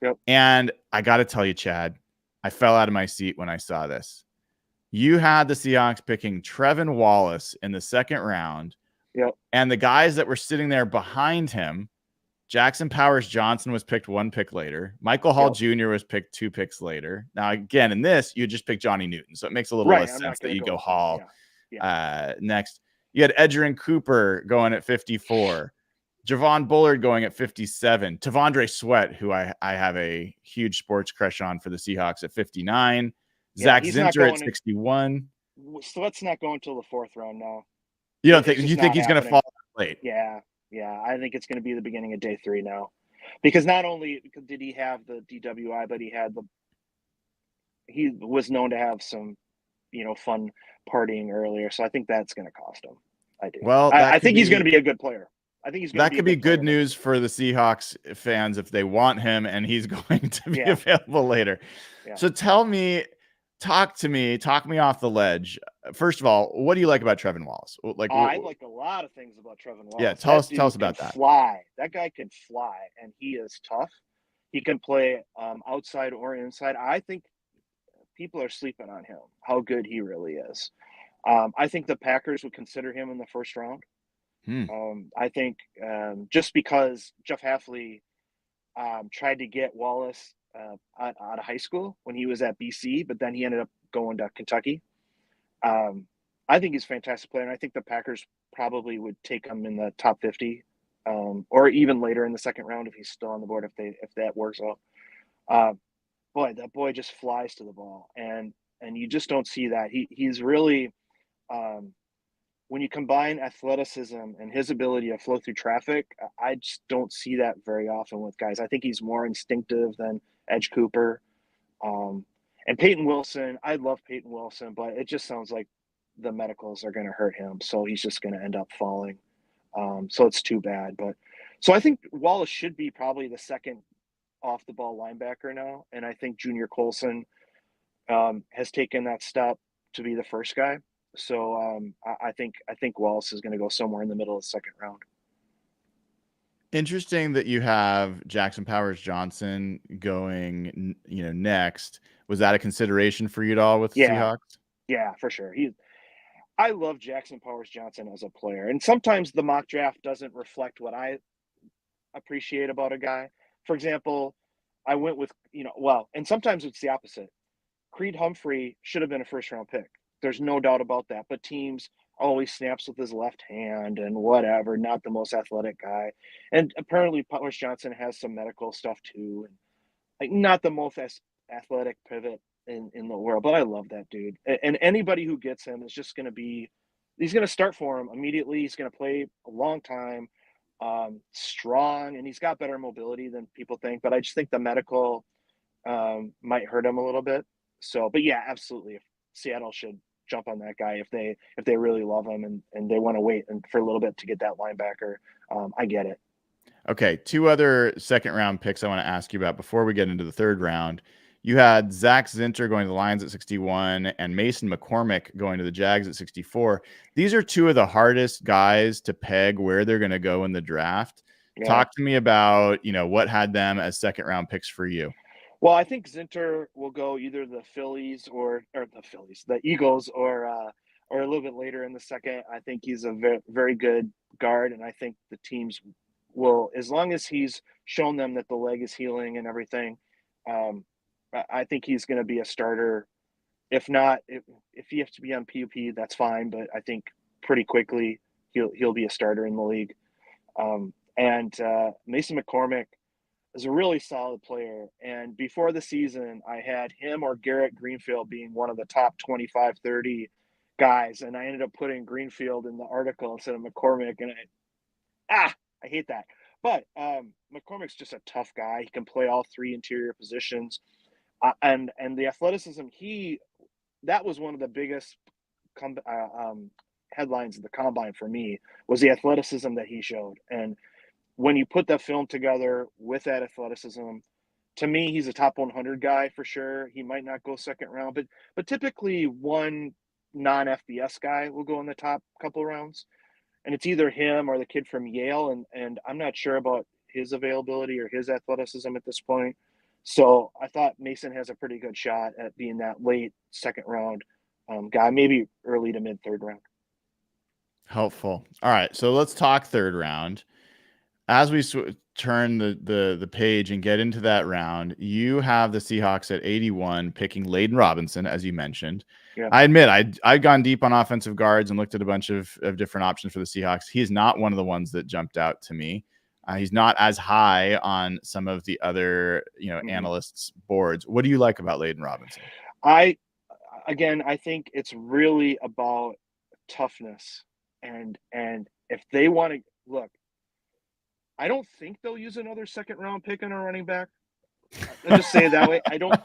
Yep. And I got to tell you, Chad, I fell out of my seat when I saw this. You had the Seahawks picking Trevin Wallace in the second round. Yep. And the guys that were sitting there behind him, Jackson Powers Johnson was picked 1 pick later. Michael Hall Jr. was picked 2 picks later. Now, again, in this, you just picked Johnny Newton. So it makes a little less sense that you go Hall next. You had Edgerrin Cooper going at 54. Javon Bullard going at 57. Tavondre Sweat, who I have a huge sports crush on for the Seahawks, at 59. Zach Zinter at 61. Sweat's not going until the 4th round now. You don't think? You think he's going to fall late? Yeah. I think it's going to be the beginning of day 3 now, because not only did he have the DWI, but he was known to have some, fun partying earlier. So I think that's going to cost him. I do. Well, I think he's going to be a good player. I think he's going that could be good news for the Seahawks fans if they want him, and he's going to be available later. Yeah. So talk me off the ledge. First of all, what do you like about Trevin Wallace? I like a lot of things about Trevin Wallace. Yeah, tell us about that. Fly. That guy can fly, and he is tough. He can play outside or inside. I think people are sleeping on him, how good he really is. I think the Packers would consider him in the first round. I think just because Jeff Hafley tried to get Wallace out of high school when he was at BC, but then he ended up going to Kentucky. I think he's a fantastic player, and I think the Packers probably would take him in the top 50, or even later in the second round if he's still on the board, if that works out. Boy, that boy just flies to the ball, and you just don't see that. He's really, when you combine athleticism and his ability to flow through traffic, I just don't see that very often with guys. I think he's more instinctive than Edge Cooper. And Peyton Wilson, I love Peyton Wilson, but it just sounds like the medicals are going to hurt him. So he's just going to end up falling. So it's too bad. So I think Wallace should be probably the second off the ball linebacker now. And I think Junior Colson has taken that step to be the first guy. So I think Wallace is going to go somewhere in the middle of the second round. Interesting that you have Jackson Powers Johnson going, next. Was that a consideration for you at all with Seahawks? Yeah, for sure. I love Jackson Powers Johnson as a player, and sometimes the mock draft doesn't reflect what I appreciate about a guy. For example, I went with, and sometimes it's the opposite. Creed Humphrey should have been a first round pick. There's no doubt about that. But teams always snaps with his left hand and whatever, not the most athletic guy. And apparently Powers Johnson has some medical stuff too. And like not the most athletic pivot in the world, but I love that dude. And anybody who gets him is just going to be, he's going to start for him immediately. He's going to play a long time, strong, and he's got better mobility than people think. But I just think the medical might hurt him a little bit. So, but yeah, absolutely. If Seattle should jump on that guy if they really love him and they want to wait for a little bit to get that linebacker. I get it. Okay, 2 other second round picks I want to ask you about before we get into the third round. You had Zach Zinter going to the Lions at 61 and Mason McCormick going to the Jags at 64. These are 2 of the hardest guys to peg where they're going to go in the draft. Yeah. Talk to me about, what had them as second round picks for you. Well, I think Zinter will go either the Eagles, or a little bit later in the second. I think he's a very, very good guard, and I think the teams will, as long as he's shown them that the leg is healing and everything, I think he's going to be a starter. If not, if he has to be on PUP, that's fine. But I think pretty quickly he'll be a starter in the league. And Mason McCormick is a really solid player. And before the season, I had him or Garrett Greenfield being one of the top 25, 30 guys. And I ended up putting Greenfield in the article instead of McCormick. And I hate that. But McCormick's just a tough guy. He can play all three interior positions. And the athleticism, that was one of the biggest headlines of the combine for me, was the athleticism that he showed. And when you put that film together with that athleticism, to me, he's a top 100 guy for sure. He might not go second round, but typically one non-FBS guy will go in the top couple rounds, and it's either him or the kid from Yale, and I'm not sure about his availability or his athleticism at this point. So I thought Mason has a pretty good shot at being that late second round guy, maybe early to mid third round. Helpful. All right, so let's talk third round. As we turn the page and get into that round, you have the Seahawks at 81 picking Layden Robinson, as you mentioned. Yeah. I admit I'd gone deep on offensive guards and looked at a bunch of different options for the Seahawks. He is not one of the ones that jumped out to me. He's not as high on some of the other analysts' boards. What do you like about Layden Robinson? I think it's really about toughness, and if they want to look, I don't think they'll use another second round pick on a running back. Let's just say it that way. I don't.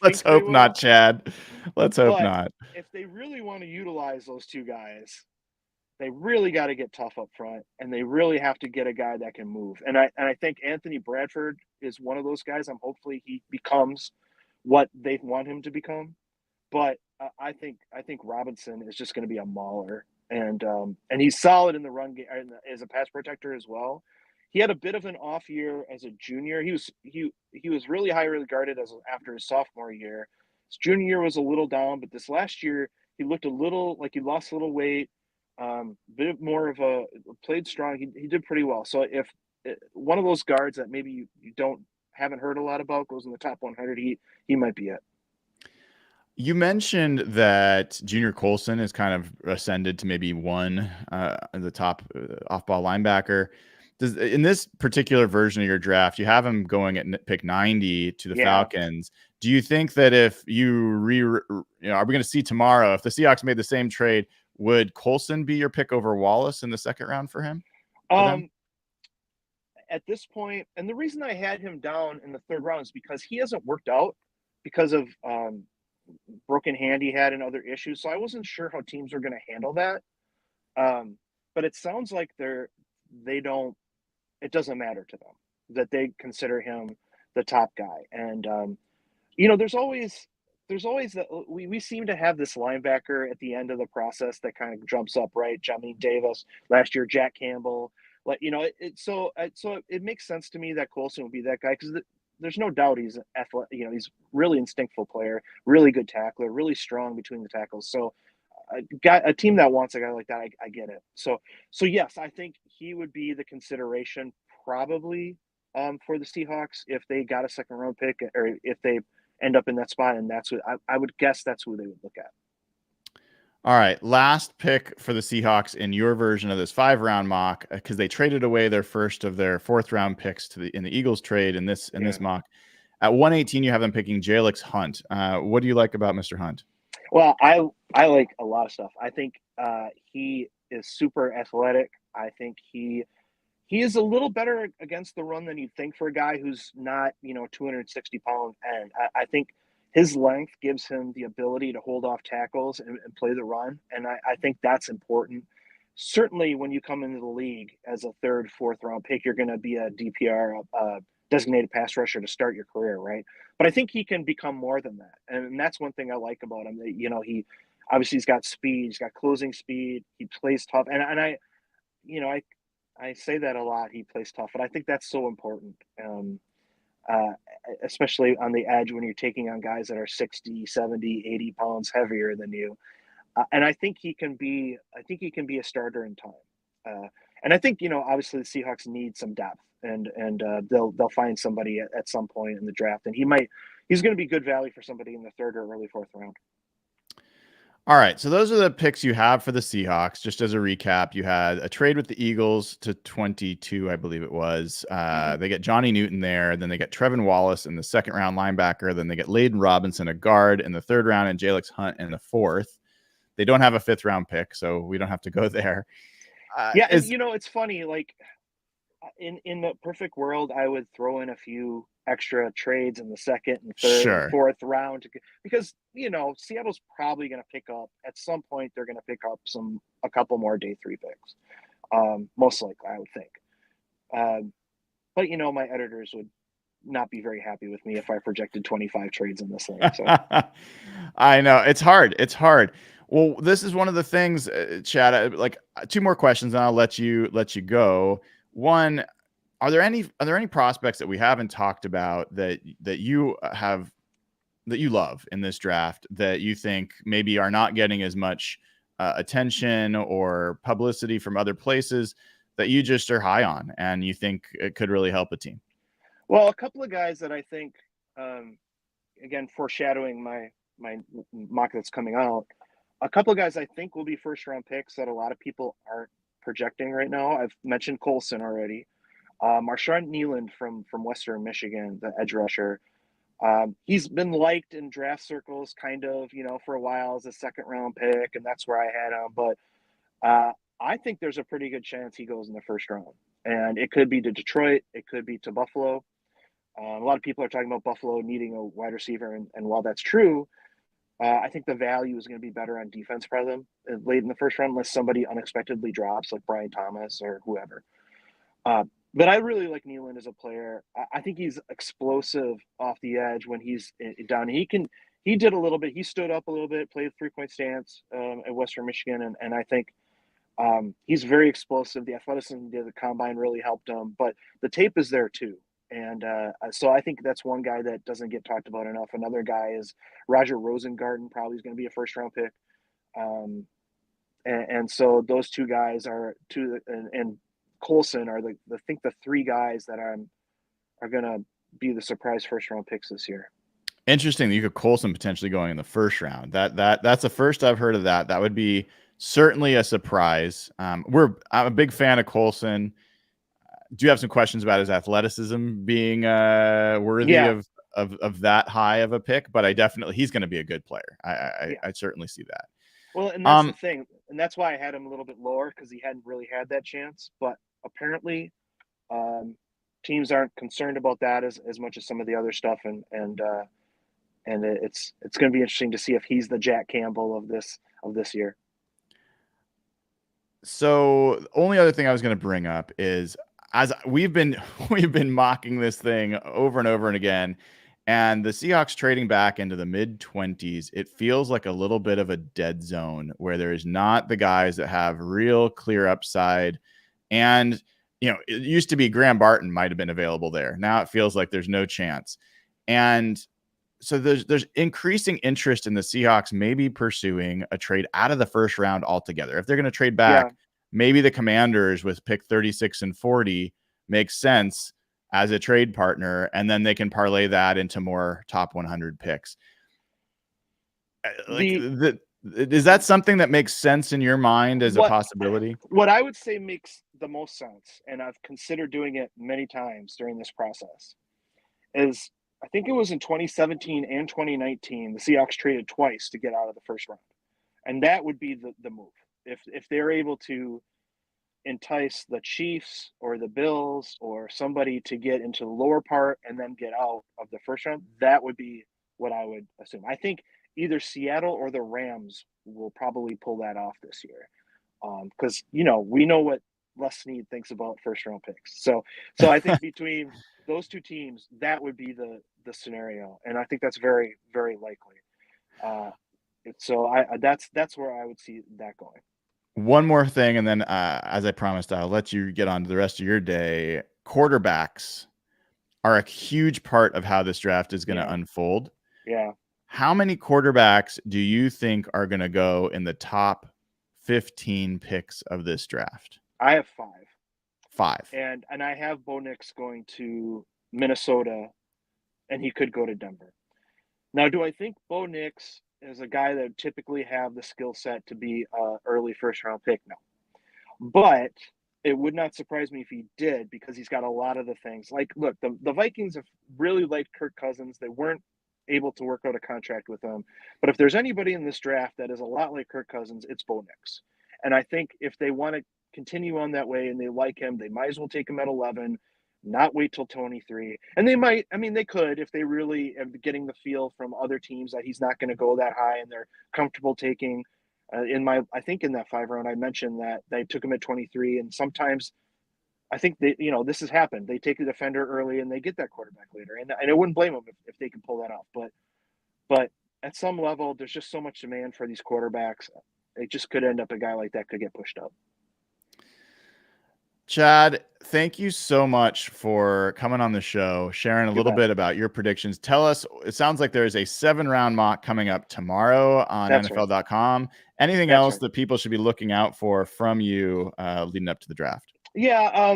Let's hope not, Chad. Let's hope not. If they really want to utilize those two guys, they really got to get tough up front, and they really have to get a guy that can move. And I think Anthony Bradford is one of those guys. Hopefully he becomes what they want him to become. But I think Robinson is just going to be a mauler, and he's solid in the run game as a pass protector as well. He had a bit of an off year as a junior. He was really highly regarded after his sophomore year. His junior year was a little down, but this last year he looked a little like he lost a little weight. Bit more of a played strong. He did pretty well. So if one of those guards that maybe you haven't heard a lot about goes in the top 100, he might be it. You mentioned that Junior Colson has kind of ascended to maybe the top off-ball linebacker. In this particular version of your draft, you have him going at pick 90 to the Falcons. Do you think that if are we going to see tomorrow, if the Seahawks made the same trade, would Colson be your pick over Wallace in the second round for him? At this point, and the reason I had him down in the third round is because he hasn't worked out because of broken hand he had and other issues. So I wasn't sure how teams are going to handle that. But it sounds like it doesn't matter to them, that they consider him the top guy. And, there's always that we seem to have this linebacker at the end of the process that kind of jumps up, right? Jamin Davis last year, Jack Campbell, so it makes sense to me that Colson would be that guy, because there's no doubt he's athletic. He's really instinctful player, really good tackler, really strong between the tackles. So a team that wants a guy like that, I get it. So yes, I think he would be the consideration probably for the Seahawks if they got a second round pick, or if they end up in that spot. And that's what I would guess that's who they would look at. All right, last pick for the Seahawks in your version of this 5-round mock, because they traded away their first of their 4th-round picks in the Eagles trade in this mock. At 118, you have them picking Jalix Hunt. What do you like about Mr. Hunt? Well, I like a lot of stuff. I think he is super athletic. I think he is a little better against the run than you'd think for a guy who's not 260 pound. And I think his length gives him the ability to hold off tackles and play the run. And I think that's important. Certainly when you come into the league as a 3rd, 4th round pick, you're going to be a DPR, designated pass rusher to start your career, right? But I think he can become more than that. And that's one thing I like about him. He obviously he's got speed, he's got closing speed, he plays tough. And I say that a lot, he plays tough, but I think that's so important. Especially on the edge when you're taking on guys that are 60, 70, 80 pounds heavier than you. And I think he can be a starter in time. And I think, obviously the Seahawks need some depth, and they'll find somebody at some point in the draft, and he might he's going to be good value for somebody in the third or early fourth round. All right, so those are the picks you have for the Seahawks. Just as a recap, you had a trade with the Eagles to 22, I believe it was. They get Johnny Newton there. Then they get Trevin Wallace in the second round linebacker. Then they get Layden Robinson, a guard, in the third round, and Jalix Hunt in the fourth. They don't have a fifth round pick, so we don't have to go there. Yeah, and it's funny. Like in the perfect world, I would throw in a few extra trades in the second and third and fourth round because Seattle's probably going to pick up at some point. They're going to pick up a couple more day 3 picks, most likely, I would think. But my editors would not be very happy with me if I projected 25 trades in this thing. So. I know it's hard. It's hard. Well, this is one of the things, Chad. Like 2 more questions, and I'll let you go. One, are there any prospects that we haven't talked about that you love in this draft that you think maybe are not getting as much attention or publicity from other places that you just are high on and you think it could really help a team? Well, a couple of guys that I think, again, foreshadowing my mock that's coming out, a couple of guys I think will be first round picks that a lot of people aren't projecting right now. I've mentioned Colson already. Marshawn Kneeland from Western Michigan, the edge rusher. He's been liked in draft circles kind of, for a while as a second round pick, and that's where I had him. But I think there's a pretty good chance he goes in the first round. And it could be to Detroit. It could be to Buffalo. A lot of people are talking about Buffalo needing a wide receiver. And while that's true, I think the value is going to be better on defense for them late in the first round unless somebody unexpectedly drops like Brian Thomas or whoever. But I really like Kneeland as a player. I think he's explosive off the edge when he's down. He did a little bit. He stood up a little bit, played 3-point stance at Western Michigan. And I think he's very explosive. The athleticism of the combine really helped him. But the tape is there too. And so I think that's one guy that doesn't get talked about enough. Another guy is Roger Rosengarten, probably is going to be a first-round pick. And so those 2 guys are two, and Colson are I think the 3 guys that are going to be the surprise first-round picks this year. Interesting that you could Colson potentially going in the first round. That's the first I've heard of that. That would be certainly a surprise. I'm a big fan of Colson. Do you have some questions about his athleticism being worthy of that high of a pick? But he's going to be a good player. I certainly see that. Well, and that's the thing. And that's why I had him a little bit lower because he hadn't really had that chance. But apparently teams aren't concerned about that as much as some of the other stuff. And it's going to be interesting to see if he's the Jack Campbell of this year. So the only other thing I was going to bring up is, as we've been mocking this thing over and over and again, and the Seahawks trading back into the mid-20s, it feels like a little bit of a dead zone where there's not the guys that have real clear upside. And it used to be Graham Barton might have been available there. Now it feels like there's no chance. And so there's increasing interest in the Seahawks maybe pursuing a trade out of the first round altogether. If they're going to trade back, maybe the Commanders with pick 36 and 40 makes sense as a trade partner, and then they can parlay that into more top 100 picks. Is that something that makes sense in your mind as a possibility? What I would say makes the most sense, and I've considered doing it many times during this process, is I think it was in 2017 and 2019, the Seahawks traded twice to get out of the first round. And that would be the move. If they're able to entice the Chiefs or the Bills or somebody to get into the lower part and then get out of the first round, that would be what I would assume. I think either Seattle or the Rams will probably pull that off this year. Because, we know what Les Snead thinks about first round picks. So I think between those 2 teams, that would be the scenario. And I think that's very, very likely. So that's where I would see that going. One more thing, and then as I promised, I'll let you get on to the rest of your day. Quarterbacks are a huge part of how this draft is going to unfold. Yeah. How many quarterbacks do you think are going to go in the top 15 picks of this draft? I have 5. 5. And I have Bo Nix going to Minnesota, and he could go to Denver. Now, do I think Bo Nix is a guy that would typically have the skill set to be a early first round pick? No. But it would not surprise me if he did, because he's got a lot of the things. Like, look, the Vikings have really liked Kirk Cousins. They weren't able to work out a contract with him. But if there's anybody in this draft that is a lot like Kirk Cousins, it's Bo Nix. And I think if they want to continue on that way and they like him, they might as well take him at 11, not wait till 23. And they might, I mean, they could, if they really are getting the feel from other teams that he's not going to go that high and they're comfortable taking I think in that 5 round, I mentioned that they took him at 23, and sometimes I think this has happened. They take the defender early and they get that quarterback later, and I wouldn't blame them if they can pull that off. But at some level, there's just so much demand for these quarterbacks. It just could end up a guy like that could get pushed up. Chad, thank you so much for coming on the show, sharing a little bit about your predictions. Tell us, it sounds like there's a 7-round mock coming up tomorrow on NFL.com. Anything else that people should be looking out for from you leading up to the draft? Yeah,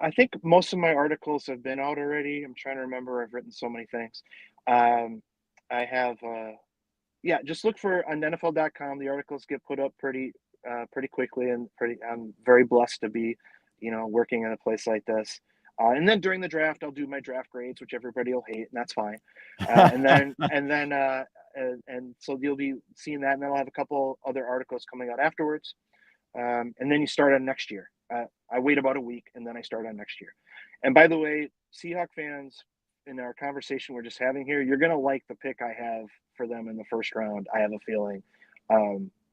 I think most of my articles have been out already. I'm trying to remember. I've written so many things. I have, just look for on NFL.com. The articles get put up pretty quickly, and I'm very blessed to be, working in a place like this. And then during the draft, I'll do my draft grades, which everybody will hate, and that's fine. And so you'll be seeing that, and then I'll have a couple other articles coming out afterwards. And then you start on next year. I wait about a week, and then I start on next year. And by the way, Seahawk fans, in our conversation we're just having here, you're going to like the pick I have for them in the first round. I have a feeling,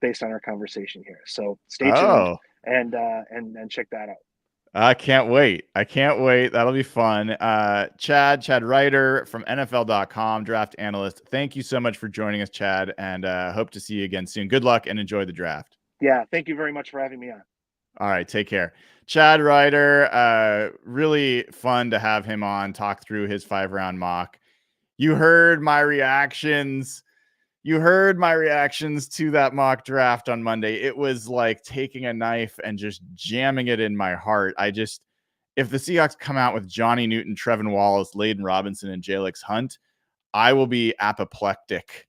based on our conversation here. So stay tuned and check that out. I can't wait. That'll be fun. Chad Reuter from NFL.com, draft analyst. Thank you so much for joining us, Chad, and hope to see you again soon. Good luck and enjoy the draft. Yeah, thank you very much for having me on. All right, take care. Chad Reuter, really fun to have him on, talk through his 5-round mock. You heard my reactions. To that mock draft on Monday. It was like taking a knife and just jamming it in my heart. If the Seahawks come out with Johnny Newton, Trevin Wallace, Layden Robinson, and Jalix Hunt, I will be apoplectic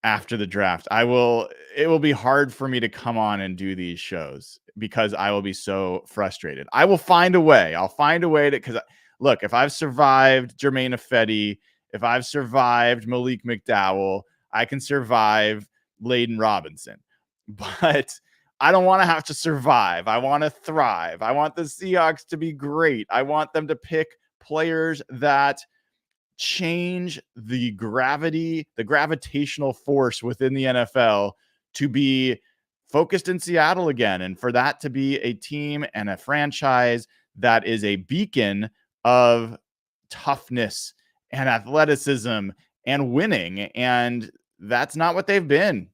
after the draft. It will be hard for me to come on and do these shows because I will be so frustrated. I will find a way. I'll find a way because look, if I've survived Jermaine Ifedi, if I've survived Malik McDowell, I can survive Layden Robinson. But I don't want to have to survive. I want to thrive. I want the Seahawks to be great. I want them to pick players that change the gravitational force within the NFL to be focused in Seattle again. And for that to be a team and a franchise that is a beacon of toughness and athleticism and winning. And that's not what they've been.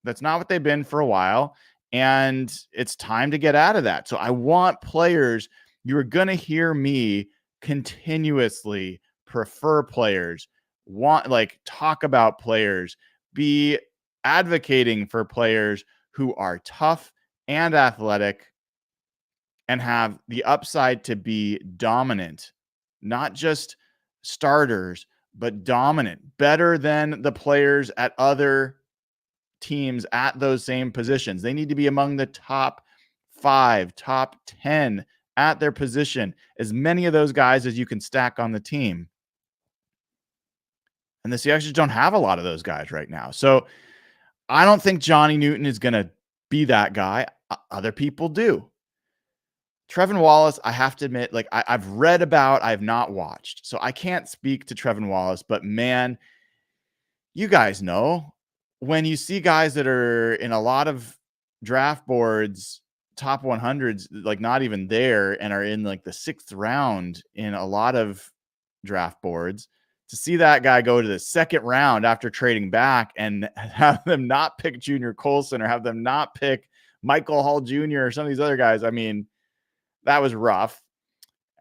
That's not what they've been for a while. And it's time to get out of that. So I want players. You're going to hear me continuously prefer players, talk about players, be advocating for players who are tough and athletic and have the upside to be dominant, not just starters, but dominant, better than the players at other teams at those same positions. They need to be among the top 5, top 10 at their position, as many of those guys as you can stack on the team. And the Seahawks just don't have a lot of those guys right now. So I don't think Johnny Newton is going to be that guy. Other people do. Trevin Wallace, I have to admit, I've read about, I've not watched. So I can't speak to Trevin Wallace, but man, you guys know when you see guys that are in a lot of draft boards, top 100s, not even there, and are in the 6th round in a lot of draft boards, to see that guy go to the 2nd round after trading back and have them not pick Junior Colson or have them not pick Michael Hall Jr. or some of these other guys. I mean, that was rough.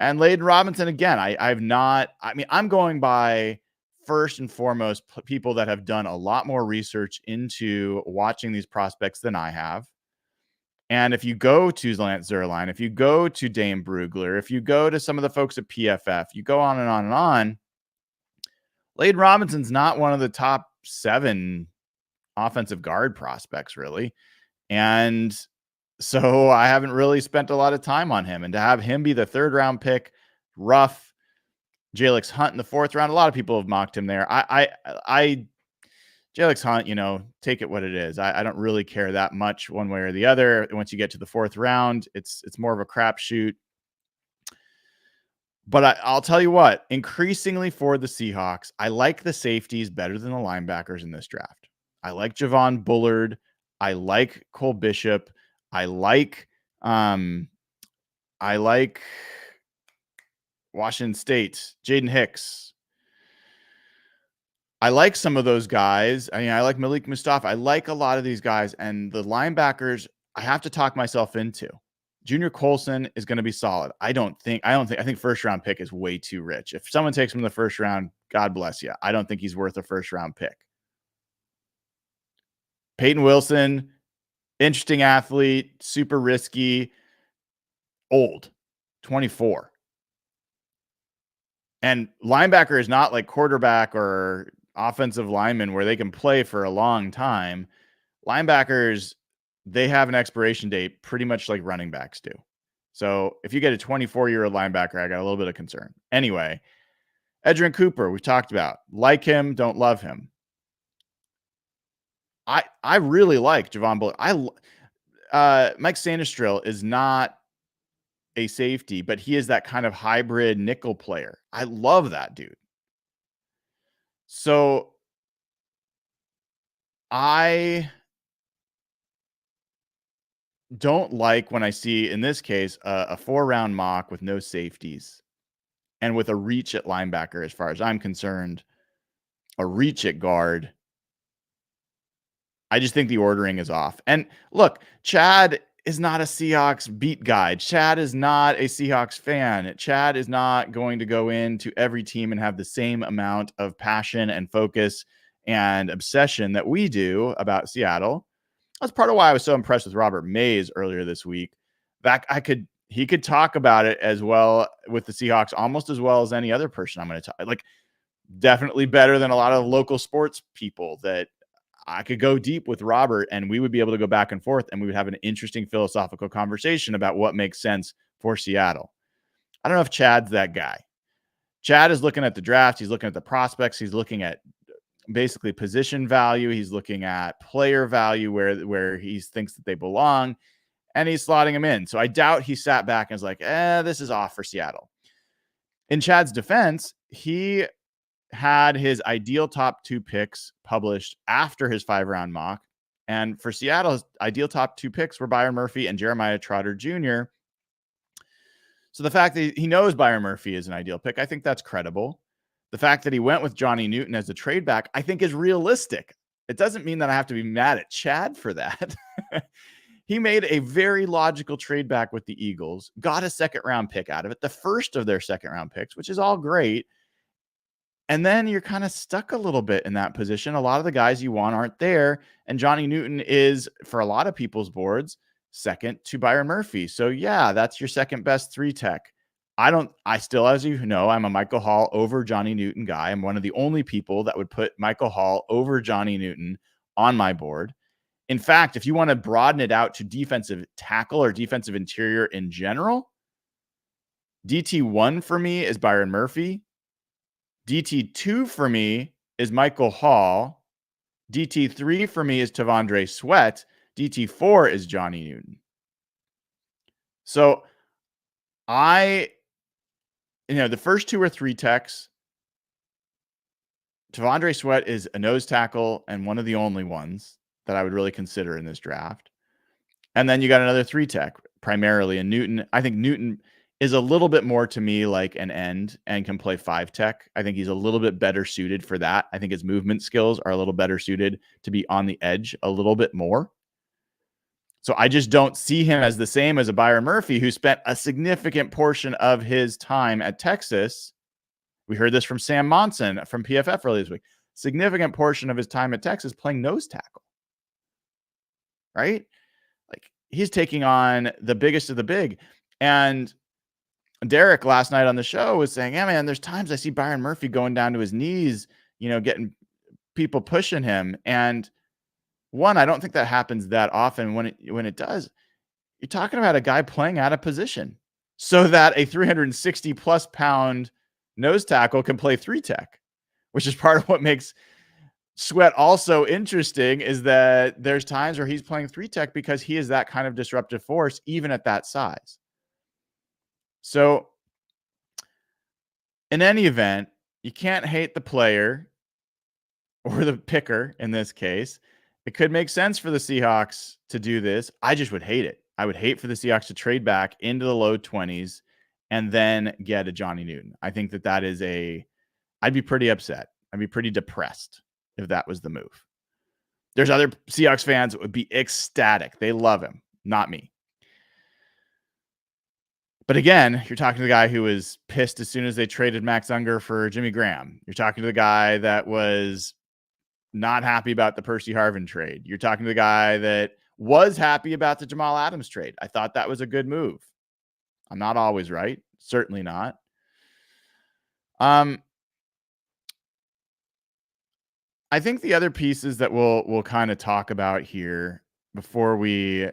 And Layden Robinson, again, I'm going by first and foremost people that have done a lot more research into watching these prospects than I have. And if you go to Lance Zierlein, if you go to Dane Brugler, if you go to some of the folks at PFF, you go on and on and on, Layden Robinson's not one of the top 7 offensive guard prospects, really. And so I haven't really spent a lot of time on him. And to have him be the 3rd round pick, rough, Jalix Hunt in the 4th round, a lot of people have mocked him there. Jalix Hunt, take it what it is. I don't really care that much one way or the other. Once you get to the 4th round, it's more of a crapshoot. But I'll tell you what, increasingly for the Seahawks, I like the safeties better than the linebackers in this draft. I like Javon Bullard. I like Cole Bishop. I like Washington State, Jaden Hicks. I like some of those guys. I mean, I like Malik Mustafa. I like a lot of these guys. And the linebackers, I have to talk myself into. Junior Colson is going to be solid. I think 1st round pick is way too rich. If someone takes him in the 1st round, God bless you. I don't think he's worth a 1st round pick. Peyton Wilson, interesting athlete, super risky, old, 24. And linebacker is not like quarterback or offensive lineman where they can play for a long time. Linebackers, they have an expiration date pretty much like running backs do. So if you get a 24-year-old linebacker, I got a little bit of concern. Anyway, Edgerrin Cooper, we've talked about. Like him, don't love him. I really like Javon Bullard. Mike Sanistril is not a safety, but he is that kind of hybrid nickel player. I love that dude. So I don't like when I see, in this case, a 4-round mock with no safeties and with a reach at linebacker, as far as I'm concerned, a reach at guard. I just think the ordering is off. And look, Chad is not a Seahawks beat guy. Chad is not a Seahawks fan. Chad is not going to go into every team and have the same amount of passion and focus and obsession that we do about Seattle. That's part of why I was so impressed with Robert Mays earlier this week. He could talk about it as well with the Seahawks, almost as well as any other person I'm going to talk. Like, definitely better than a lot of local sports people that I could go deep with Robert and we would be able to go back and forth and we would have an interesting philosophical conversation about what makes sense for Seattle. I don't know if Chad's that guy. Chad is looking at the draft. He's looking at the prospects. He's looking at basically position value. He's looking at player value where he thinks that they belong, and he's slotting them in. So I doubt he sat back and was like, this is off for Seattle. In Chad's defense, he had his ideal top 2 picks published after his 5-round mock. And for Seattle, his ideal top 2 picks were Byron Murphy and Jeremiah Trotter Jr. So the fact that he knows Byron Murphy is an ideal pick, I think that's credible. The fact that he went with Johnny Newton as a trade back, I think is realistic. It doesn't mean that I have to be mad at Chad for that. He made a very logical trade back with the Eagles, got a 2nd round pick out of it, the first of their 2nd round picks, which is all great. And then you're kind of stuck a little bit in that position. A lot of the guys you want aren't there. And Johnny Newton is, for a lot of people's boards, 2nd to Byron Murphy. So yeah, that's your 2nd best 3 tech. I still, as you know, I'm a Michael Hall over Johnny Newton guy. I'm one of the only people that would put Michael Hall over Johnny Newton on my board. In fact, if you want to broaden it out to defensive tackle or defensive interior in general, DT1 for me is Byron Murphy. DT2 for me is Michael Hall. DT3 for me is Tavondre Sweat. DT4 is Johnny Newton. So the first 2 or 3 techs, Tavondre Sweat is a nose tackle and one of the only ones that I would really consider in this draft. And then you got another 3 tech, primarily in Newton. I think Newton is a little bit more to me like an end and can play 5 tech. I think he's a little bit better suited for that. I think his movement skills are a little better suited to be on the edge a little bit more. So I just don't see him as the same as a Byron Murphy, who spent a significant portion of his time at Texas. We heard this from Sam Monson from PFF earlier this week. Significant portion of his time at Texas playing nose tackle. Right? Like, he's taking on the biggest of the big. And Derek last night on the show was saying, yeah, man, there's times I see Byron Murphy going down to his knees, getting people pushing him. And one, I don't think that happens that often. When it does, you're talking about a guy playing out of position so that a 360 plus pound nose tackle can play 3-tech, which is part of what makes Sweat also interesting, is that there's times where he's playing 3-tech because he is that kind of disruptive force, even at that size. So in any event, you can't hate the player or the picker in this case. It could make sense for the Seahawks to do this. I just would hate it. I would hate for the Seahawks to trade back into the low 20s and then get a Johnny Newton. I think that is I'd be pretty upset. I'd be pretty depressed if that was the move. There's other Seahawks fans that would be ecstatic. They love him, not me. But again, you're talking to the guy who was pissed as soon as they traded Max Unger for Jimmy Graham. You're talking to the guy that was not happy about the Percy Harvin trade. You're talking to the guy that was happy about the Jamal Adams trade. I thought that was a good move. I'm not always right. Certainly not. I think the other pieces that we'll kind of talk about here before we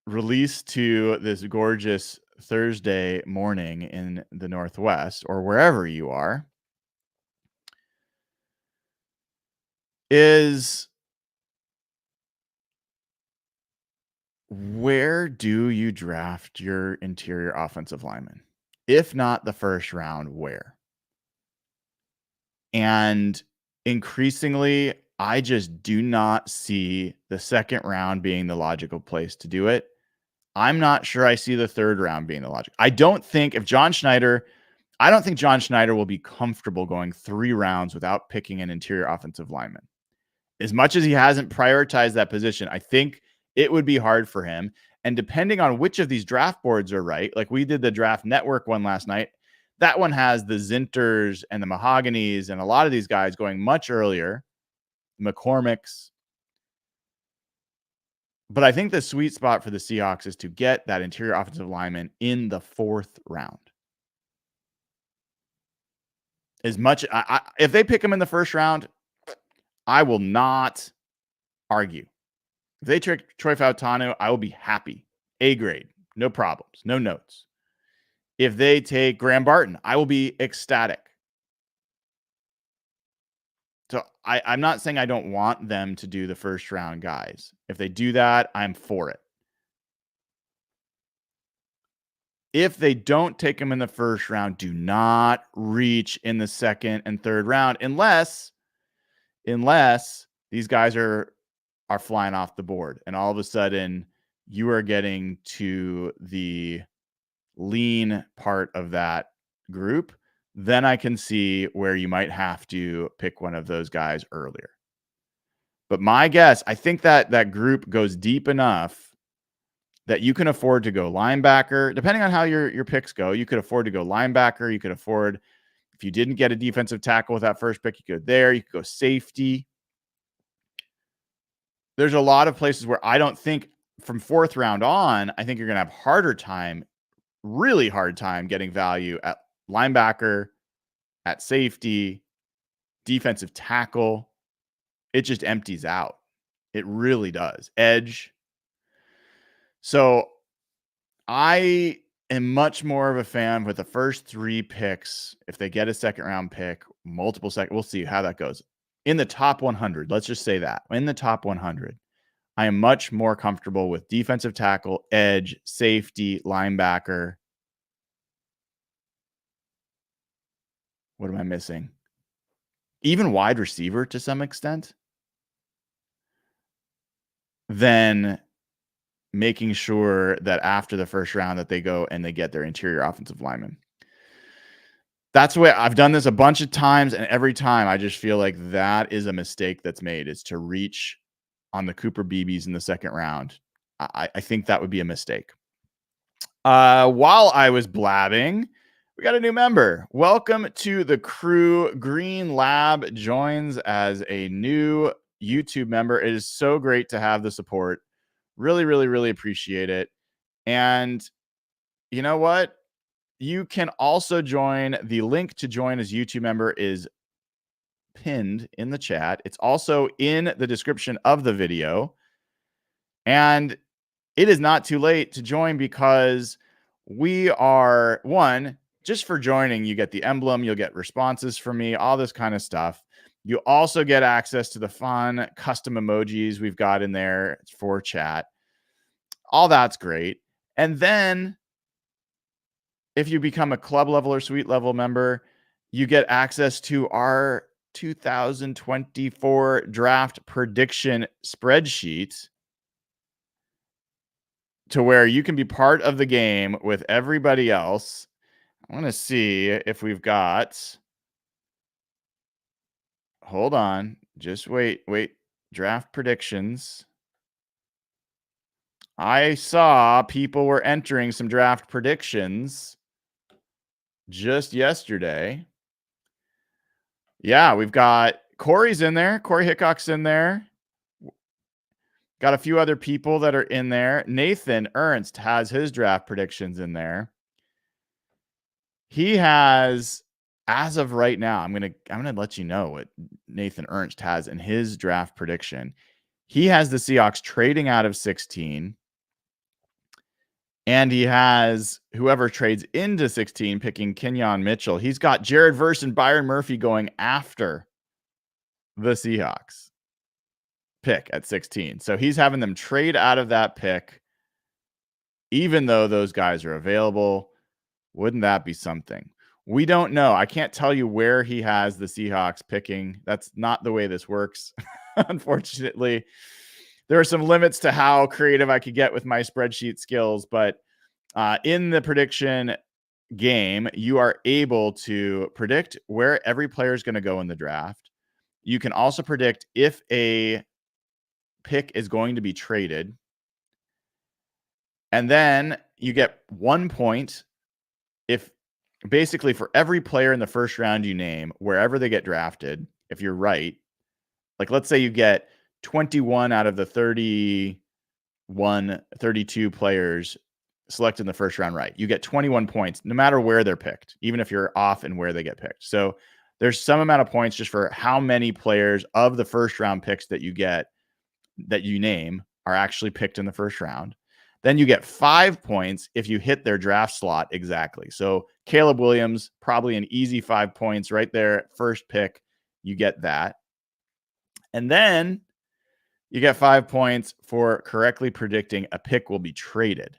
release to this gorgeous Thursday morning in the Northwest or wherever you are is, where do you draft your interior offensive lineman? If not the first round, where? And increasingly, I just do not see the second round being the logical place to do it. I'm not sure I see the third round being the logic. I don't think John Schneider will be comfortable going 3 rounds without picking an interior offensive lineman. As much as he hasn't prioritized that position, I think it would be hard for him. And depending on which of these draft boards are right, like we did the Draft Network one last night, that one has the Zinters and the Mahoganies and a lot of these guys going much earlier, McCormick's. But I think the sweet spot for the Seahawks is to get that interior offensive lineman in the 4th round. As much, if they pick him in the 1st round, I will not argue. If they trick Troy Fautanu, I will be happy. A grade, no problems, no notes. If they take Graham Barton, I will be ecstatic. So I'm not saying I don't want them to do the 1st round guys. If they do that, I'm for it. If they don't take him in the 1st round, do not reach in the 2nd and 3rd round unless these guys are flying off the board and all of a sudden you are getting to the lean part of that group. Then I can see where you might have to pick one of those guys earlier. But my guess, I think that group goes deep enough that you can afford to go linebacker. Depending on how your picks go, you could afford to go linebacker. You could afford, if you didn't get a defensive tackle with that first pick, you could go there. You could go safety. There's a lot of places where I don't think from 4th round on, I think you're going to have really hard time getting value at linebacker, at safety, defensive tackle. It just empties out. It really does. Edge. So I am much more of a fan with the first 3 picks. If they get a 2nd round pick, multiple second, we'll see how that goes. In the top 100, let's just say that. In the top 100, I am much more comfortable with defensive tackle, edge, safety, linebacker. What am I missing? Even wide receiver to some extent. Then making sure that after the 1st round that they go and they get their interior offensive lineman. That's the way I've done this a bunch of times, and every time I just feel like that is a mistake that's made, is to reach on the Cooper BBs in the 2nd round. I think that would be a mistake. While I was blabbing, we got a new member. Welcome to the crew. Green Lab joins as a new YouTube member. It is so great to have the support. Really, really, really appreciate it. And you know what? You can also join. The link to join as YouTube member is pinned in the chat. It's also in the description of the video. And it is not too late to join because we are, one, just for joining, you get the emblem, you'll get responses from me, all this kind of stuff. You also get access to the fun custom emojis we've got in there for chat. All that's great. And then if you become a club level or suite level member, you get access to our 2024 draft prediction spreadsheet to where you can be part of the game with everybody else. I want to see if we've got, hold on, just wait, draft predictions. I saw people were entering some draft predictions just yesterday. Yeah, we've got Corey's in there. Corey Hickok's in there. Got a few other people that are in there. Nathan Ernst has his draft predictions in there. He has, as of right now, I'm gonna let you know what Nathan Ernst has in his draft prediction. He has the Seahawks trading out of 16. And he has whoever trades into 16 picking Kenyon Mitchell. He's got Jared Verse and Byron Murphy going after the Seahawks pick at 16. So he's having them trade out of that pick, even though those guys are available. Wouldn't that be something? We don't know. I can't tell you where he has the Seahawks picking. That's not the way this works. Unfortunately, there are some limits to how creative I could get with my spreadsheet skills, but in the prediction game, you are able to predict where every player is going to go in the draft. You can also predict if a pick is going to be traded. And then you get 1 point if basically for every player in the first round you name, wherever they get drafted, if you're right. Like, let's say you get 21 out of the 32 players selected in the first round right. You get 21 points no matter where they're picked, even if you're off in where they get picked. So there's some amount of points just for how many players of the first round picks that you get, that you name, are actually picked in the first round. Then you get 5 points if you hit their draft slot exactly. So Caleb Williams, probably an easy 5 points right there. First pick, you get that. And then you get 5 points for correctly predicting a pick will be traded.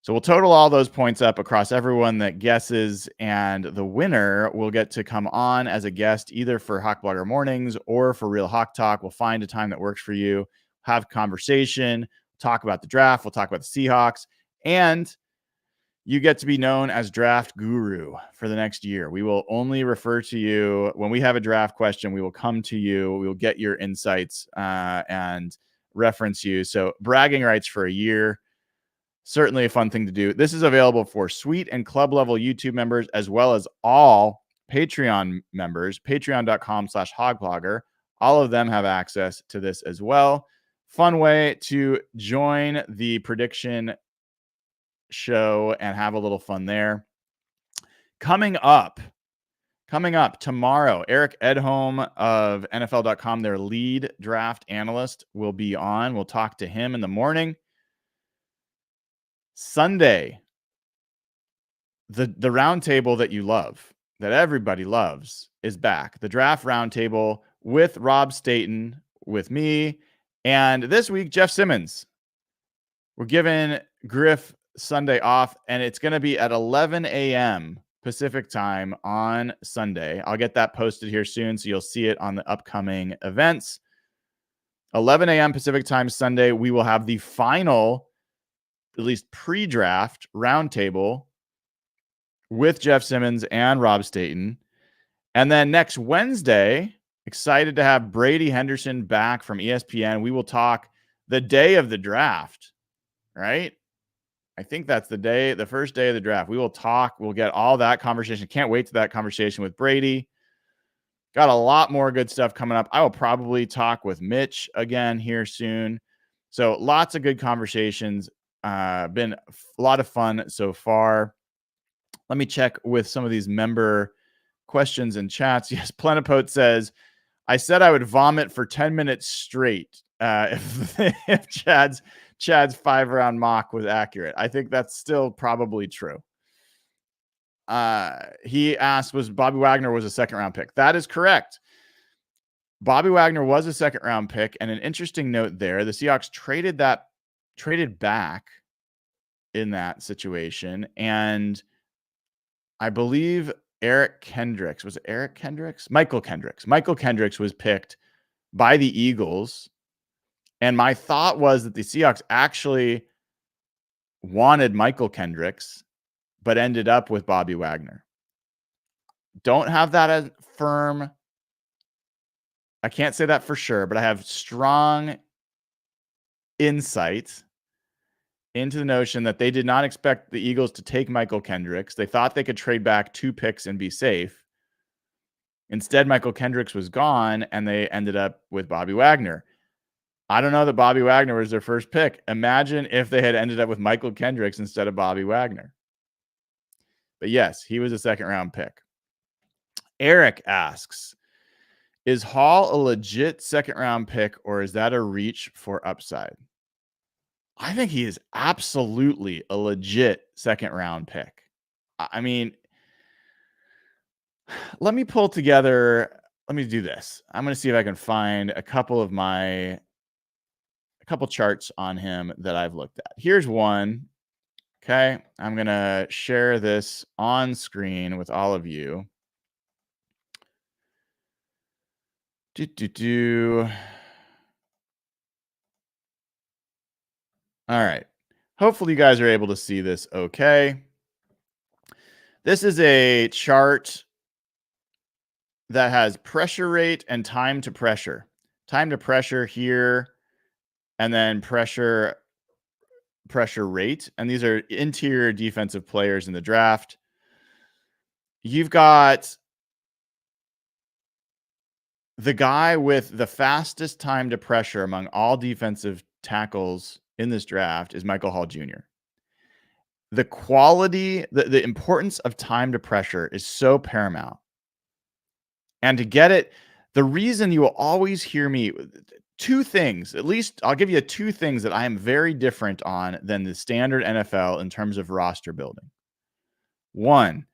So we'll total all those points up across everyone that guesses, and the winner will get to come on as a guest either for Hawk Blogger Mornings or for Real Hawk Talk. We'll find a time that works for you, have conversation, talk about the draft. We'll talk about the Seahawks, and you get to be known as Draft Guru for the next year. We will only refer to you when we have a draft question. We will come to you. We will get your insights and reference you. So bragging rights for a year. Certainly a fun thing to do. This is available for suite and club level YouTube members, as well as all Patreon members, patreon.com/hogblogger. All of them have access to this as well. Fun way to join the prediction show and have a little fun there. Coming up tomorrow, Eric Edholm of NFL.com, their lead draft analyst, will be on. We'll talk to him in the morning. Sunday, the roundtable that you love, that everybody loves, is back. The draft roundtable with Rob Staten, with me, and this week, Jeff Simmons. We're giving Griff Sunday off, and it's going to be at 11 a.m. Pacific time on Sunday. I'll get that posted here soon, so you'll see it on the upcoming events. 11 a.m. Pacific time Sunday, we will have the final, at least pre-draft roundtable with Jeff Simmons and Rob Staten. And then next Wednesday, excited to have Brady Henderson back from ESPN. We will talk the day of the draft, right? I think that's the first day of the draft. We will talk. We'll get all that conversation. Can't wait to that conversation with Brady. Got a lot more good stuff coming up. I will probably talk with Mitch again here soon. So lots of good conversations. Been a lot of fun so far. Let me check with some of these member questions and chats. Yes, Plenipote says, I said I would vomit for 10 minutes straight if Chad's 5-round mock was accurate. I think that's still probably true. He asked, was Bobby Wagner was a second-round pick? That is correct. Bobby Wagner was a second-round pick, and an interesting note there, the Seahawks traded back in that situation, and I believe Michael Kendricks was picked by the Eagles, and my thought was that the Seahawks actually wanted Michael Kendricks, but ended up with Bobby Wagner. Don't have that as firm. I can't say that for sure, but I have strong insight into the notion that they did not expect the Eagles to take Michael Kendricks. They thought they could trade back 2 picks and be safe. Instead, Michael Kendricks was gone, and they ended up with Bobby Wagner. I don't know that Bobby Wagner was their first pick. Imagine if they had ended up with Michael Kendricks instead of Bobby Wagner. But yes, he was a second-round pick. Eric asks, is Hall a legit second-round pick, or is that a reach for upside? I think he is absolutely a legit second-round pick. I mean, let me do this. I'm going to see if I can find a couple charts on him that I've looked at. Here's one. Okay. I'm going to share this on screen with all of you. All right. Hopefully you guys are able to see this okay. This is a chart that has pressure rate and time to pressure. Time to pressure here, and then pressure rate. And these are interior defensive players in the draft. You've got the guy with the fastest time to pressure among all defensive tackles in this draft is Michael Hall Jr. The quality, the importance of time to pressure is so paramount. And to get it, the reason you will always hear me, 2 things, at least I'll give you 2 things that I am very different on than the standard NFL in terms of roster building. 1,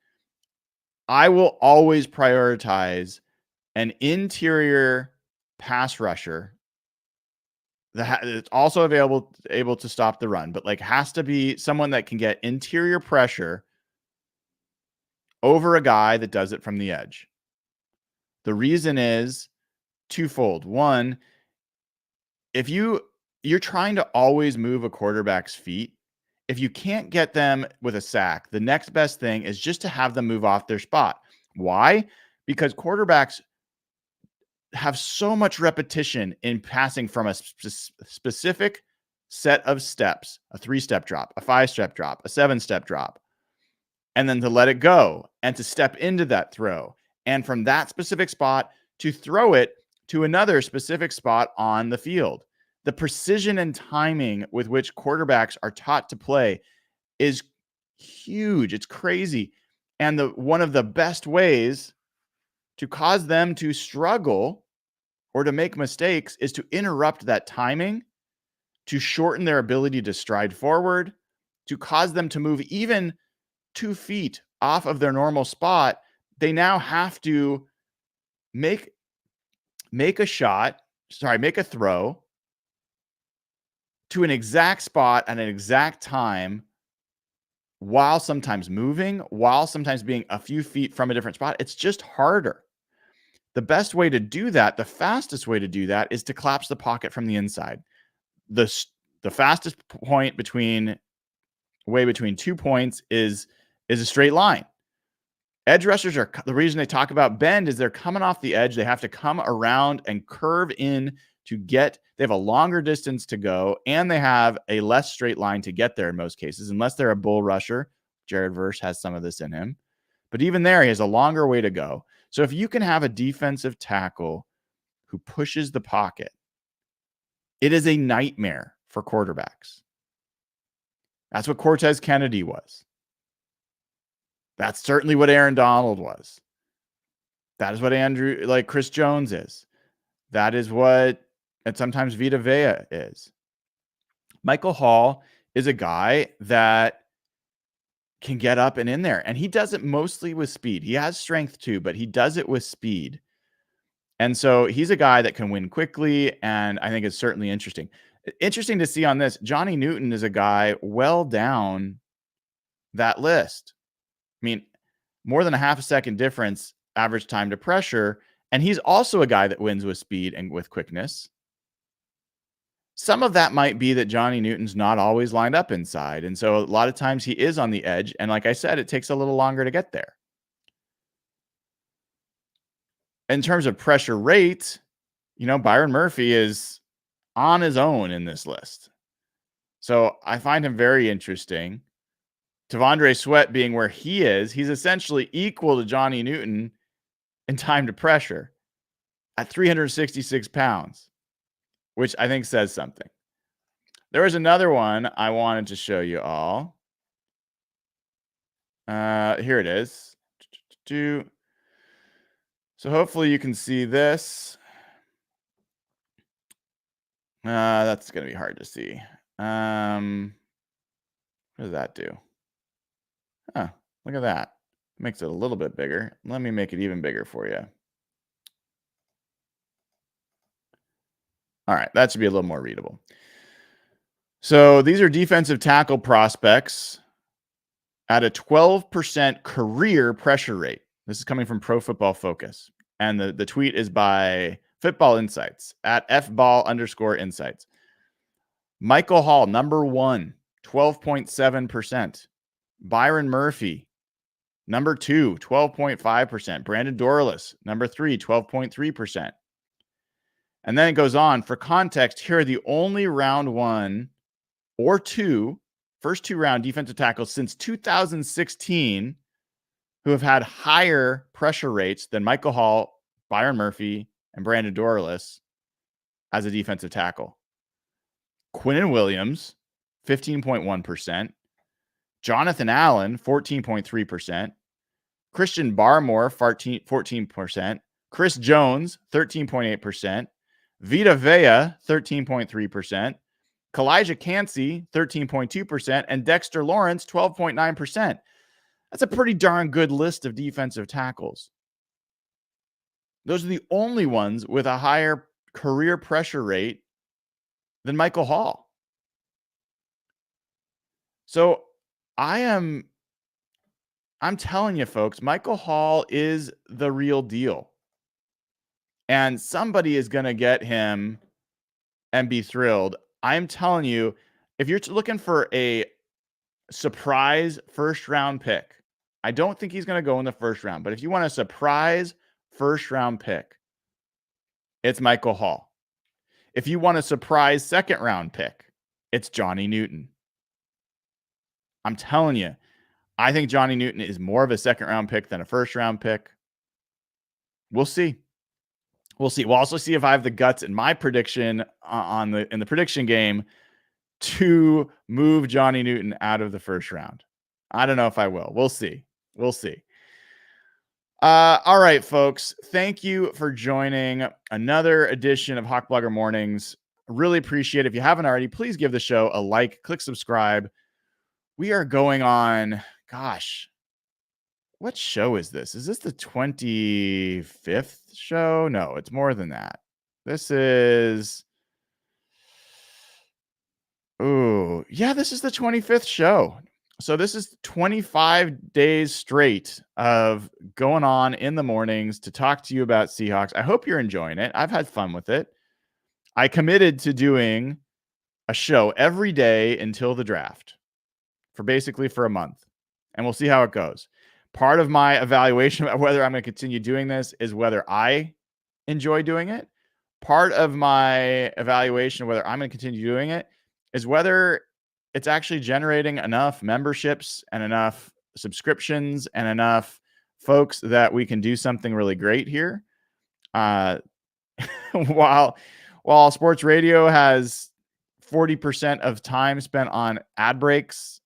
I will always prioritize an interior pass rusher that it's also able to stop the run, but like has to be someone that can get interior pressure over a guy that does it from the edge. The reason is twofold. 1, if you're trying to always move a quarterback's feet, if you can't get them with a sack, the next best thing is just to have them move off their spot. Why? Because quarterbacks have so much repetition in passing from a specific set of steps, a 3-step drop, a 5-step drop, a 7-step drop, and then to let it go and to step into that throw. And from that specific spot to throw it to another specific spot on the field. The precision and timing with which quarterbacks are taught to play is huge. It's crazy. And one of the best ways to cause them to struggle or to make mistakes is to interrupt that timing, to shorten their ability to stride forward, to cause them to move even 2 feet off of their normal spot. They now have to make a throw to an exact spot at an exact time, while sometimes moving, while sometimes being a few feet from a different spot. It's just harder. The best way to do that, the fastest way to do that, is to collapse the pocket from the inside. The fastest point between 2 points is a straight line. Edge rushers are, the reason they talk about bend is they're coming off the edge. They have to come around and curve in they have a longer distance to go, and they have a less straight line to get there in most cases, unless they're a bull rusher. Jared Verse has some of this in him. But even there, he has a longer way to go. So if you can have a defensive tackle who pushes the pocket, it is a nightmare for quarterbacks. That's what Cortez Kennedy was. That's certainly what Aaron Donald was. That is what Chris Jones is. That is what, and sometimes Vita Vea is. Michael Hall is a guy that can get up and in there, and he does it mostly with speed. He has strength too, but he does it with speed. And so he's a guy that can win quickly, and I think it's certainly interesting. Interesting to see on this, Johnny Newton is a guy well down that list. I mean, more than a half a second difference average time to pressure, and he's also a guy that wins with speed and with quickness. Some of that might be that Johnny Newton's not always lined up inside, and so a lot of times he is on the edge, and like I said, it takes a little longer to get there. In terms of pressure rate, Byron Murphy is on his own in this list. So I find him very interesting. Tavondre Sweat being where he is, he's essentially equal to Johnny Newton in time to pressure at 366 pounds, which I think says something. There was another one I wanted to show you all. Here it is. So hopefully you can see this. That's going to be hard to see. What does that do? Oh, look at that. Makes it a little bit bigger. Let me make it even bigger for you. All right, that should be a little more readable. So these are defensive tackle prospects at a 12% career pressure rate. This is coming from Pro Football Focus. And the tweet is by Football Insights at fball_insights. Michael Hall, number 1, 12.7%. Byron Murphy, number 2, 12.5%. Brandon Dorlus, number 3, 12.3%. And then it goes on. For context, here are the only round 1 or 2, first 2 round defensive tackles since 2016 who have had higher pressure rates than Michael Hall, Byron Murphy, and Brandon Dorlus as a defensive tackle. Quinnen Williams, 15.1%. Jonathan Allen, 14.3%. Christian Barmore, 14%. Chris Jones, 13.8%. Vita Vea, 13.3%. Kalijah Cansey, 13.2%. And Dexter Lawrence, 12.9%. That's a pretty darn good list of defensive tackles. Those are the only ones with a higher career pressure rate than Michael Hall. So I'm telling you, folks, Michael Hall is the real deal. And somebody is going to get him and be thrilled. I'm telling you, if you're looking for a surprise first round pick, I don't think he's going to go in the first round, but if you want a surprise first round pick, it's Michael Hall. If you want a surprise second round pick, it's Johnny Newton. I'm telling you, I think Johnny Newton is more of a second round pick than a first round pick. We'll see. We'll see. We'll also see if I have the guts in my prediction in the prediction game to move Johnny Newton out of the first round. I don't know if I will. We'll see. We'll see. All right, folks. Thank you for joining another edition of Hawk Blogger Mornings. Really appreciate it. If you haven't already, please give the show a like, click subscribe. We are going on, gosh, what show is this? Is this the 25th show? No, it's more than that. This is, this is the 25th show. So this is 25 days straight of going on in the mornings to talk to you about Seahawks. I hope you're enjoying it. I've had fun with it. I committed to doing a show every day until the draft for a month, and we'll see how it goes. Part of my evaluation about whether I'm going to continue doing this is whether I enjoy doing it. Part of my evaluation of whether I'm going to continue doing it is whether it's actually generating enough memberships and enough subscriptions and enough folks that we can do something really great here. While sports radio has 40% of time spent on ad breaks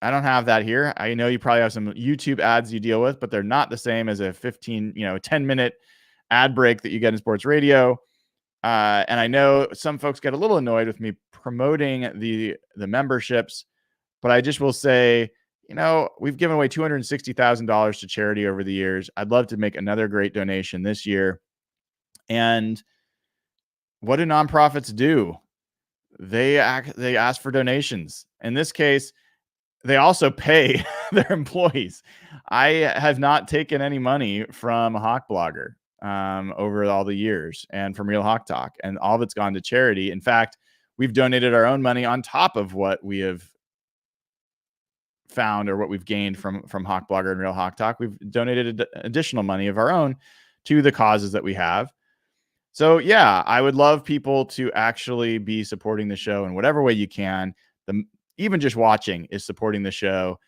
I don't have that here. I know you probably have some YouTube ads you deal with, but they're not the same as a 10-minute ad break that you get in sports radio. And I know some folks get a little annoyed with me promoting the memberships, but I just will say, we've given away $260,000 to charity over the years. I'd love to make another great donation this year. And what do nonprofits do? They ask for donations. In this case, they also pay their employees. I have not taken any money from Hawk Blogger over all the years and from Real Hawk Talk, and all of it's gone to charity. In fact, we've donated our own money on top of what we have found or what we've gained from Hawk Blogger and Real Hawk Talk. We've donated additional money of our own to the causes that we have. So yeah, I would love people to actually be supporting the show in whatever way you can. Even just watching is supporting the show.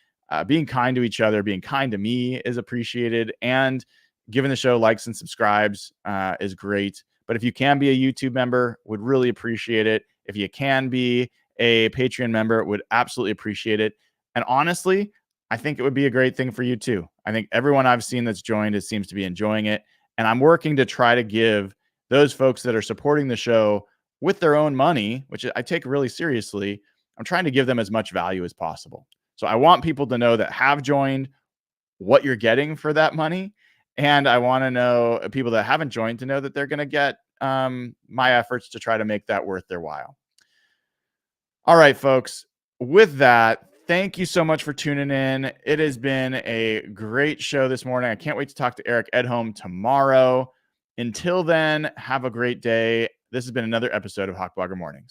Being kind to each other, being kind to me is appreciated, and giving the show likes and subscribes is great. But if you can be a YouTube member, would really appreciate it. If you can be a Patreon member, would absolutely appreciate it. And honestly, I think it would be a great thing for you too. I think everyone I've seen that's joined seems to be enjoying it. And I'm working to try to give those folks that are supporting the show with their own money, which I take really seriously, I'm trying to give them as much value as possible. So I want people to know that have joined what you're getting for that money. And I want to know people that haven't joined to know that they're going to get my efforts to try to make that worth their while. All right, folks. With that, thank you so much for tuning in. It has been a great show this morning. I can't wait to talk to Eric Edholm tomorrow. Until then, have a great day. This has been another episode of Hawk Blogger Mornings.